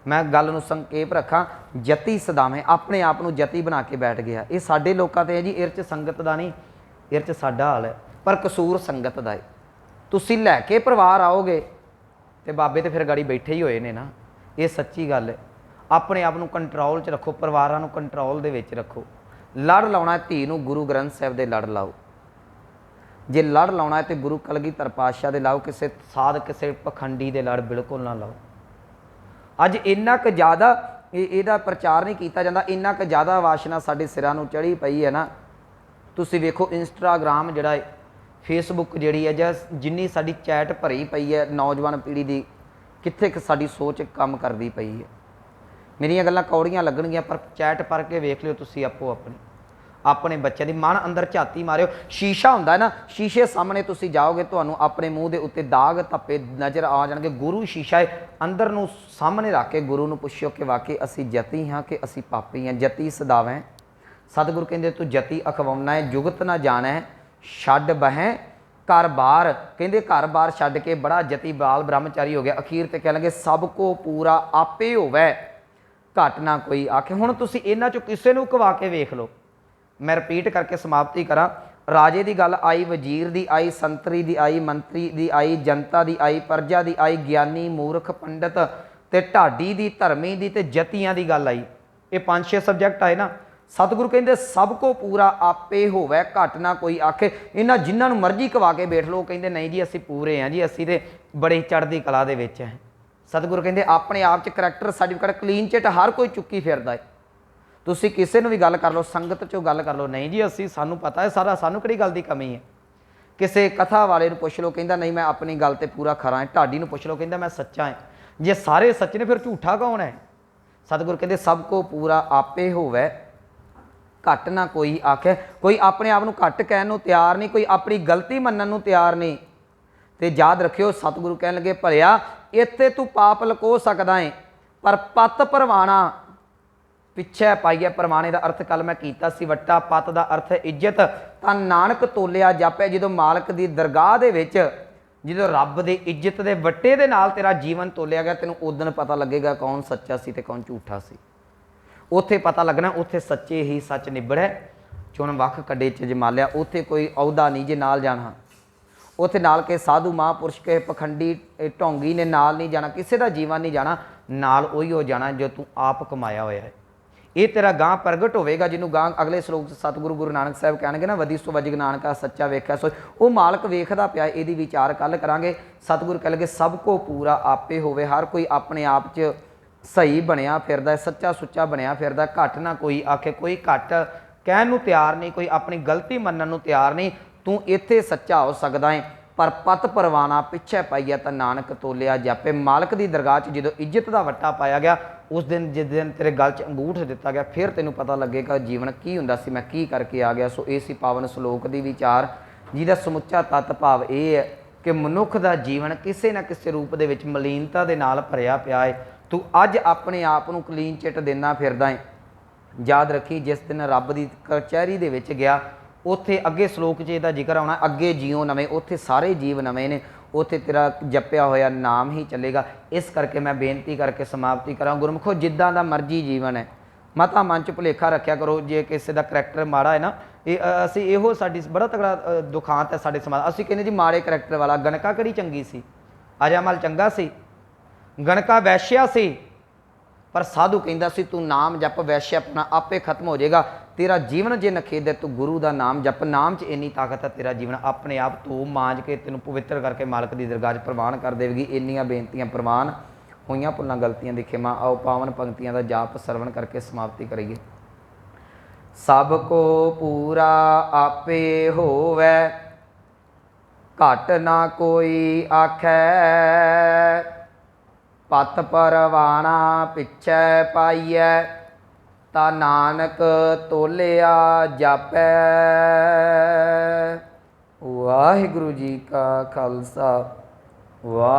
ਮੈਂ ਗੱਲ ਨੂੰ ਸੰਖੇਪ ਰੱਖਾਂ, ਜਤੀ ਸਦਾਵੇਂ, ਆਪਣੇ ਆਪ ਨੂੰ ਜਤੀ ਬਣਾ ਕੇ ਬੈਠ ਗਿਆ। ਇਹ ਸਾਡੇ ਲੋਕਾਂ 'ਤੇ ਹੈ ਜੀ, ਇਹ 'ਚ ਸੰਗਤ ਦਾ ਨਹੀਂ, ਇਹ 'ਚ ਸਾਡਾ ਹਾਲ ਹੈ। ਪਰ ਕਸੂਰ ਸੰਗਤ ਦਾ ਹੈ। ਤੁਸੀਂ ਲੈ ਕੇ ਪਰਿਵਾਰ ਆਓਗੇ ਤੇ ਬਾਬੇ ਤੇ ਫਿਰ ਗਾੜੀ ਬੈਠੇ ਹੀ ਹੋਏ ਨੇ ਨਾ, ਇਹ ਸੱਚੀ ਗੱਲ ਹੈ। ਆਪਣੇ ਆਪ ਨੂੰ ਕੰਟਰੋਲ 'ਚ ਰੱਖੋ, ਪਰਿਵਾਰਾਂ ਨੂੰ ਕੰਟਰੋਲ ਦੇ ਵਿੱਚ ਰੱਖੋ। ਲੜ ਲਾਉਣਾ ਧੀ ਨੂੰ, ਗੁਰੂ ਗ੍ਰੰਥ ਸਾਹਿਬ ਦੇ ਲੜ ਲਾਓ। ਜੇ ਲੜ ਲਾਉਣਾ ਹੈ ਤੇ ਗੁਰੂ ਕਲਗੀਧਰ ਪਾਤਸ਼ਾਹ ਦੇ ਲਾਓ, ਕਿਸੇ ਸਾਧ ਕਿਸੇ ਪਖੰਡੀ ਦੇ ਲੜ ਬਿਲਕੁਲ ਨਾ ਲਾਓ। ਅੱਜ ਇੰਨਾ ਕੁ ਜ਼ਿਆਦਾ ਇਹਦਾ ਪ੍ਰਚਾਰ ਨਹੀਂ ਕੀਤਾ ਜਾਂਦਾ, ਇੰਨਾ ਕੁ ਜ਼ਿਆਦਾ ਵਾਸ਼ਨਾ ਸਾਡੇ ਸਿਰਾਂ ਨੂੰ ਚੜ੍ਹੀ ਪਈ ਹੈ ਨਾ। ਤੁਸੀਂ ਵੇਖੋ ਇੰਸਟਾਗ੍ਰਾਮ ਜਿਹੜਾ ਹੈ, ਫੇਸਬੁੱਕ ਜਿਹੜੀ ਹੈ, ਜਾਂ ਜਿੰਨੀ ਸਾਡੀ ਚੈਟ ਭਰੀ ਪਈ ਹੈ ਨੌਜਵਾਨ ਪੀੜ੍ਹੀ ਦੀ, ਕਿੱਥੇ ਕੁ ਸਾਡੀ ਸੋਚ ਕੰਮ ਕਰਦੀ ਪਈ ਹੈ। ਮੇਰੀਆਂ ਗੱਲਾਂ ਕੌੜੀਆਂ ਲੱਗਣਗੀਆਂ, ਪਰ ਚੈਟ ਪੜ੍ਹ ਕੇ ਵੇਖ ਲਿਓ ਤੁਸੀਂ ਆਪੋ ਆਪਣੇ ਬੱਚਿਆਂ ਦੀ। ਮਨ ਅੰਦਰ ਝਾਤੀ ਮਾਰਿਓ, ਸ਼ੀਸ਼ਾ ਹੁੰਦਾ ਨਾ, ਸ਼ੀਸ਼ੇ ਸਾਹਮਣੇ ਤੁਸੀਂ ਜਾਓਗੇ, ਤੁਹਾਨੂੰ ਆਪਣੇ ਮੂੰਹ ਦੇ ਉੱਤੇ ਦਾਗ ਧੱਪੇ ਨਜ਼ਰ ਆ ਜਾਣਗੇ। ਗੁਰੂ ਸ਼ੀਸ਼ਾ ਹੈ, ਅੰਦਰ ਨੂੰ ਸਾਹਮਣੇ ਰੱਖ ਕੇ ਗੁਰੂ ਨੂੰ ਪੁੱਛਿਓ ਕਿ ਵਾਕਈ ਅਸੀਂ ਜਤੀ ਹਾਂ ਕਿ ਅਸੀਂ ਪਾਪੀ ਹਾਂ। ਜਤੀ ਸਦਾਵੇਂ, ਸਤਿਗੁਰੂ ਕਹਿੰਦੇ ਤੂੰ ਜਤੀ ਅਖਵਾਉਣਾ ਹੈ, ਜੁਗਤ ਨਾ ਜਾਣਾ ਛੱਡ ਬਹਿ ਘਰ ਬਾਰ। ਕਹਿੰਦੇ ਘਰ ਬਾਰ ਛੱਡ ਕੇ ਬੜਾ ਜਤੀ ਬਾਲ ਬ੍ਰਹਮਚਾਰੀ ਹੋ ਗਿਆ। ਅਖੀਰ ਤੇ ਕਹਿ ਲਗੇ ਸਭ ਕੋ ਪੂਰਾ ਆਪੇ ਹੋਵੇ, ਘੱਟ ਨਾ ਕੋਈ ਆਖੇ। ਹੁਣ ਤੁਸੀਂ ਇਹਨਾਂ 'ਚੋਂ ਕਿਸੇ ਨੂੰ ਕਵਾ ਕੇ ਵੇਖ ਲਓ। ਮੈਂ ਰਿਪੀਟ ਕਰਕੇ ਸਮਾਪਤੀ ਕਰਾਂ। ਰਾਜੇ ਦੀ ਗੱਲ ਆਈ, ਵਜ਼ੀਰ ਦੀ ਆਈ, ਸੰਤਰੀ ਦੀ ਆਈ, ਮੰਤਰੀ ਦੀ ਆਈ, ਜਨਤਾ ਦੀ ਆਈ, ਪ੍ਰਜਾ ਦੀ ਆਈ, ਗਿਆਨੀ ਮੂਰਖ ਪੰਡਤ ਤੇ ਢਾਡੀ ਦੀ, ਧਰਮੀ ਦੀ ਤੇ ਜਤੀਆਂ ਦੀ ਗੱਲ ਆਈ। ਇਹ 5-6 ਸਬਜੈਕਟ ਆਏ ਨਾ। ਸਤਿਗੁਰੂ ਕਹਿੰਦੇ ਸਭ ਕੋ ਪੂਰਾ ਆਪੇ ਹੋਵੇ, ਘੱਟ ਨਾ ਕੋਈ ਆਖੇ। ਇਹਨਾਂ ਜਿਨ੍ਹਾਂ ਨੂੰ ਮਰਜ਼ੀ ਕਵਾ ਕੇ ਬੈਠ ਲਓ, ਕਹਿੰਦੇ ਨਹੀਂ ਜੀ ਅਸੀਂ ਪੂਰੇ ਹਾਂ ਜੀ, ਅਸੀਂ ਤੇ ਬੜੀ ਚੜ੍ਹਦੀ ਕਲਾ ਦੇ ਵਿੱਚ ਹੈ। ਸਤਿਗੁਰੂ ਕਹਿੰਦੇ ਆਪਣੇ ਆਪ 'ਚ ਕਰੈਕਟਰ ਸਰਟੀਫਿਕੇਟ ਕਲੀਨ ਚਿੱਟ ਹਰ ਕੋਈ ਚੁੱਕੀ ਫਿਰਦਾ ਹੈ। ਤੁਸੀਂ ਕਿਸੇ ਨੂੰ ਵੀ ਗੱਲ ਕਰ ਲਓ, ਸੰਗਤ 'ਚੋਂ ਗੱਲ ਕਰ ਲਓ, ਨਹੀਂ ਜੀ ਅਸੀਂ ਸਾਨੂੰ ਪਤਾ ਹੈ ਸਾਰਾ, ਸਾਨੂੰ ਕਿਹੜੀ ਗੱਲ ਦੀ ਕਮੀ ਹੈ। ਕਿਸੇ ਕਥਾ ਵਾਲੇ ਨੂੰ ਪੁੱਛ ਲਓ, ਕਹਿੰਦਾ ਨਹੀਂ ਮੈਂ ਆਪਣੀ ਗੱਲ ਤੇ ਪੂਰਾ ਖਰਾ ਹਾਂ। ਢਾਡੀ ਨੂੰ ਪੁੱਛ ਲਓ, ਕਹਿੰਦਾ ਮੈਂ ਸੱਚਾ ਹਾਂ। ਜੇ ਸਾਰੇ ਸੱਚ ਨੇ ਫਿਰ ਝੂਠਾ ਕੌਣ ਹੈ? ਸਤਿਗੁਰ ਕਹਿੰਦੇ ਸਭ ਕੋ ਪੂਰਾ ਆਪੇ ਹੋਵੇ, ਘੱਟ ਨਾ ਕੋਈ ਆਖੇ। ਕੋਈ ਆਪਣੇ ਆਪ ਨੂੰ ਘੱਟ ਕਹਿਣ ਨੂੰ ਤਿਆਰ ਨਹੀਂ, ਕੋਈ ਆਪਣੀ ਗਲਤੀ ਮੰਨਣ ਨੂੰ ਤਿਆਰ ਨਹੀਂ। ਤੇ ਯਾਦ ਰੱਖਿਓ, ਸਤਿਗੁਰੂ ਕਹਿਣ ਲੱਗੇ ਭਲਿਆ ਇੱਥੇ ਤੂੰ ਪਾਪ ਲਕੋ ਸਕਦਾ ਹੈ, ਪਰ ਪਤ ਪਰਵਾਣਾ ਪਿੱਛੇ ਪਾਈਏ। ਪਰਵਾਣੇ ਦਾ ਅਰਥ ਕੱਲ ਮੈਂ ਕੀਤਾ ਸੀ ਵੱਟਾ, ਪਤ ਦਾ ਅਰਥ ਇੱਜ਼ਤ। ਤਾਂ ਨਾਨਕ ਤੋਲਿਆ ਜਾਪੇ, ਜਦੋਂ ਮਾਲਕ ਦੀ ਦਰਗਾਹ ਦੇ ਵਿੱਚ, ਜਦੋਂ ਰੱਬ ਦੀ ਇੱਜ਼ਤ ਦੇ ਵੱਟੇ ਦੇ ਨਾਲ ਤੇਰਾ ਜੀਵਨ ਤੋਲਿਆ ਗਿਆ, ਤੈਨੂੰ ਉਦਣ ਪਤਾ ਲੱਗੇਗਾ ਕੌਣ ਸੱਚਾ ਸੀ ਤੇ ਕੌਣ ਝੂਠਾ ਸੀ। ਉੱਥੇ ਪਤਾ ਲੱਗਣਾ, ਉੱਥੇ ਸੱਚੇ ਹੀ ਸੱਚ ਨਿਬੜਿਆ, ਚੁਣ ਵੱਖ ਕੱਢੇ ਚ ਜਮਾਲਿਆ। ਉੱਥੇ ਕੋਈ ਅਹੁਦਾ ਨਹੀਂ ਜੇ ਨਾਲ ਜਾਣਾ, ਉੱਥੇ ਨਾਲ ਕੇ ਸਾਧੂ ਮਹਾਂਪੁਰਸ਼ ਕੇ ਪਖੰਡੀ ਢੋਂਗੀ ਨੇ ਨਾਲ ਨਹੀਂ ਜਾਣਾ, ਕਿਸੇ ਦਾ ਜੀਵਨ ਨਹੀਂ ਜਾਣਾ, ਨਾਲ ਉਹੀ ਹੋ ਜਾਣਾ ਜੋ ਤੂੰ ਆਪ ਕਮਾਇਆ ਹੋਇਆ ਹੈ। ਇਹ ਤੇਰਾ ਗਾਂ ਪ੍ਰਗਟ ਹੋਵੇਗਾ, ਜਿਹਨੂੰ ਗਾਂ ਅਗਲੇ ਸ਼ਲੋਕ 'ਚ ਸਤਿਗੁਰੂ ਗੁਰੂ ਨਾਨਕ ਸਾਹਿਬ ਕਹਿਣਗੇ ਨਾ, ਵਧੀ ਸੋ ਵਜਗ ਨਾਨਕਾ ਸੱਚਾ ਵੇਖਿਆ ਸੋ। ਉਹ ਮਾਲਕ ਵੇਖਦਾ ਪਿਆ, ਇਹਦੀ ਵਿਚਾਰ ਕੱਲ ਕਰਾਂਗੇ। ਸਤਿਗੁਰੂ ਕਹਿ ਲਗੇ ਸਭ ਕੋ ਪੂਰਾ ਆਪੇ ਹੋਵੇ। ਹਰ ਕੋਈ ਆਪਣੇ ਆਪ 'ਚ ਸਹੀ ਬਣਿਆ ਫਿਰਦਾ, ਸੱਚਾ ਸੁੱਚਾ ਬਣਿਆ ਫਿਰਦਾ, ਘੱਟ ਨਾ ਕੋਈ ਆਖੇ। ਕੋਈ ਘੱਟ ਕਹਿਣ ਨੂੰ ਤਿਆਰ ਨਹੀਂ, ਕੋਈ ਆਪਣੀ ਗਲਤੀ ਮੰਨਣ ਨੂੰ ਤਿਆਰ ਨਹੀਂ। ਤੂੰ ਇੱਥੇ ਸੱਚਾ ਹੋ ਸਕਦਾ ਹੈ, ਪਰ ਪਤ ਪਰਵਾਣਾ ਪਿੱਛੇ ਪਾਈਆ ਤਾਂ ਨਾਨਕ ਤੋਲਿਆ ਜਾਪੇ। ਮਾਲਕ ਦੀ ਦਰਗਾਹ 'ਚ ਜਦੋਂ ਇੱਜ਼ਤ ਦਾ ਵੱਟਾ ਪਾਇਆ ਗਿਆ, ਉਸ ਦਿਨ ਜਿਸ ਦਿਨ ਤੇਰੇ ਗਲ 'ਚ ਅੰਗੂਠ ਦਿੱਤਾ ਗਿਆ, ਫਿਰ ਤੈਨੂੰ ਪਤਾ ਲੱਗੇਗਾ ਜੀਵਨ ਕੀ ਹੁੰਦਾ ਸੀ, ਮੈਂ ਕੀ ਕਰਕੇ ਆ ਗਿਆ। ਸੋ ਇਹ ਸੀ ਪਾਵਨ ਸ਼ਲੋਕ ਦੀ ਵਿਚਾਰ, ਜਿਹਦਾ ਸਮੁੱਚਾ ਤੱਤ ਭਾਵ ਇਹ ਹੈ ਕਿ ਮਨੁੱਖ ਦਾ ਜੀਵਨ ਕਿਸੇ ਨਾ ਕਿਸੇ ਰੂਪ ਦੇ ਵਿੱਚ ਮਲੀਨਤਾ ਦੇ ਨਾਲ ਭਰਿਆ ਪਿਆ ਹੈ। ਤੂੰ ਅੱਜ ਆਪਣੇ ਆਪ ਨੂੰ ਕਲੀਨ ਚਿੱਟ ਦੇਣਾ ਫਿਰਦਾ ਹੈ। ਯਾਦ ਰੱਖੀ, ਜਿਸ ਦਿਨ ਰੱਬ ਦੀ ਕਚਹਿਰੀ ਦੇ ਵਿੱਚ ਗਿਆ, ਉੱਥੇ ਅੱਗੇ ਸ਼ਲੋਕ 'ਚ ਇਹਦਾ ਜ਼ਿਕਰ ਆਉਣਾ, ਅੱਗੇ ਜਿਉ ਨਵੇਂ, ਉੱਥੇ ਸਾਰੇ ਜੀਵ ਨਵੇਂ ਨੇ, ਉੱਥੇ ਤੇਰਾ ਜਪਿਆ ਹੋਇਆ ਨਾਮ ਹੀ ਚੱਲੇਗਾ। ਇਸ ਕਰਕੇ ਮੈਂ ਬੇਨਤੀ ਕਰਕੇ ਸਮਾਪਤੀ ਕਰਾਂ, ਗੁਰਮੁਖੋ ਜਿੱਦਾਂ ਦਾ ਮਰਜ਼ੀ ਜੀਵਨ ਹੈ, ਮਤਾ ਮਨ 'ਚ ਭੁਲੇਖਾ ਰੱਖਿਆ ਕਰੋ। ਜੇ ਕਿਸੇ ਦਾ ਕਰੈਕਟਰ ਮਾੜਾ ਹੈ ਨਾ, ਇਹ ਅਸੀਂ ਇਹੋ ਸਾਡੀ ਬੜਾ ਤਗੜਾ ਦੁਖਾਂਤ ਹੈ ਸਾਡੇ ਸਮਾਜ। ਅਸੀਂ ਕਹਿੰਦੇ ਜੀ ਮਾੜੇ ਕਰੈਕਟਰ ਵਾਲਾ। ਗਣਕਾ ਕਿਹੜੀ ਚੰਗੀ ਸੀ? ਅਜਾਮਲ ਚੰਗਾ ਸੀ, ਗਣਕਾ ਵੈਸ਼ਿਆ ਸੀ, ਪਰ ਸਾਧੂ ਕਹਿੰਦਾ ਸੀ ਤੂੰ ਨਾਮ ਜਪ, ਵੈਸ਼ਿਆ ਆਪਣਾ ਆਪੇ ਖਤਮ ਹੋ ਜਾਏਗਾ। ਤੇਰਾ ਜੀਵਨ ਜੇ ਨਖੇਦ ਹੈ, ਤੂੰ ਗੁਰੂ ਦਾ ਨਾਮ ਜਪ, ਨਾਮ 'ਚ ਇੰਨੀ ਤਾਕਤ ਹੈ, ਤੇਰਾ ਜੀਵਨ ਆਪਣੇ ਆਪ ਧੋ ਮਾਂਜ ਕੇ ਤੈਨੂੰ ਪਵਿੱਤਰ ਕਰਕੇ ਮਾਲਕ ਦੀ ਦਰਗਾਹ 'ਚ ਪ੍ਰਵਾਨ ਕਰ ਦੇਵੇਗੀ। ਇੰਨੀਆਂ ਬੇਨਤੀਆਂ ਪ੍ਰਵਾਨ ਹੋਈਆਂ, ਭੁੱਲਾਂ ਗਲਤੀਆਂ ਦੀ ਖਿਮਾ। ਆਓ ਪਾਵਨ ਪੰਕਤੀਆਂ ਦਾ ਜਾਪ ਸਰਵਣ ਕਰਕੇ ਸਮਾਪਤੀ ਕਰੀਏ। ਸਭ ਕੋ ਪੂਰਾ ਆਪੇ ਹੋਵੇ, ਘਟ ਨਾ ਕੋਈ ਆਖੈ, ਪਤ ਪਰਵਾਣਾ ਪਿੱਛੇ ਪਾਈਐ, ਤਾਂ ਨਾਨਕ ਤੋਲਿਆ ਜਾਪੈ। ਵਾਹਿਗੁਰੂ ਜੀ ਕਾ ਖਾਲਸਾ, ਵਾਹਿਗੁਰੂ।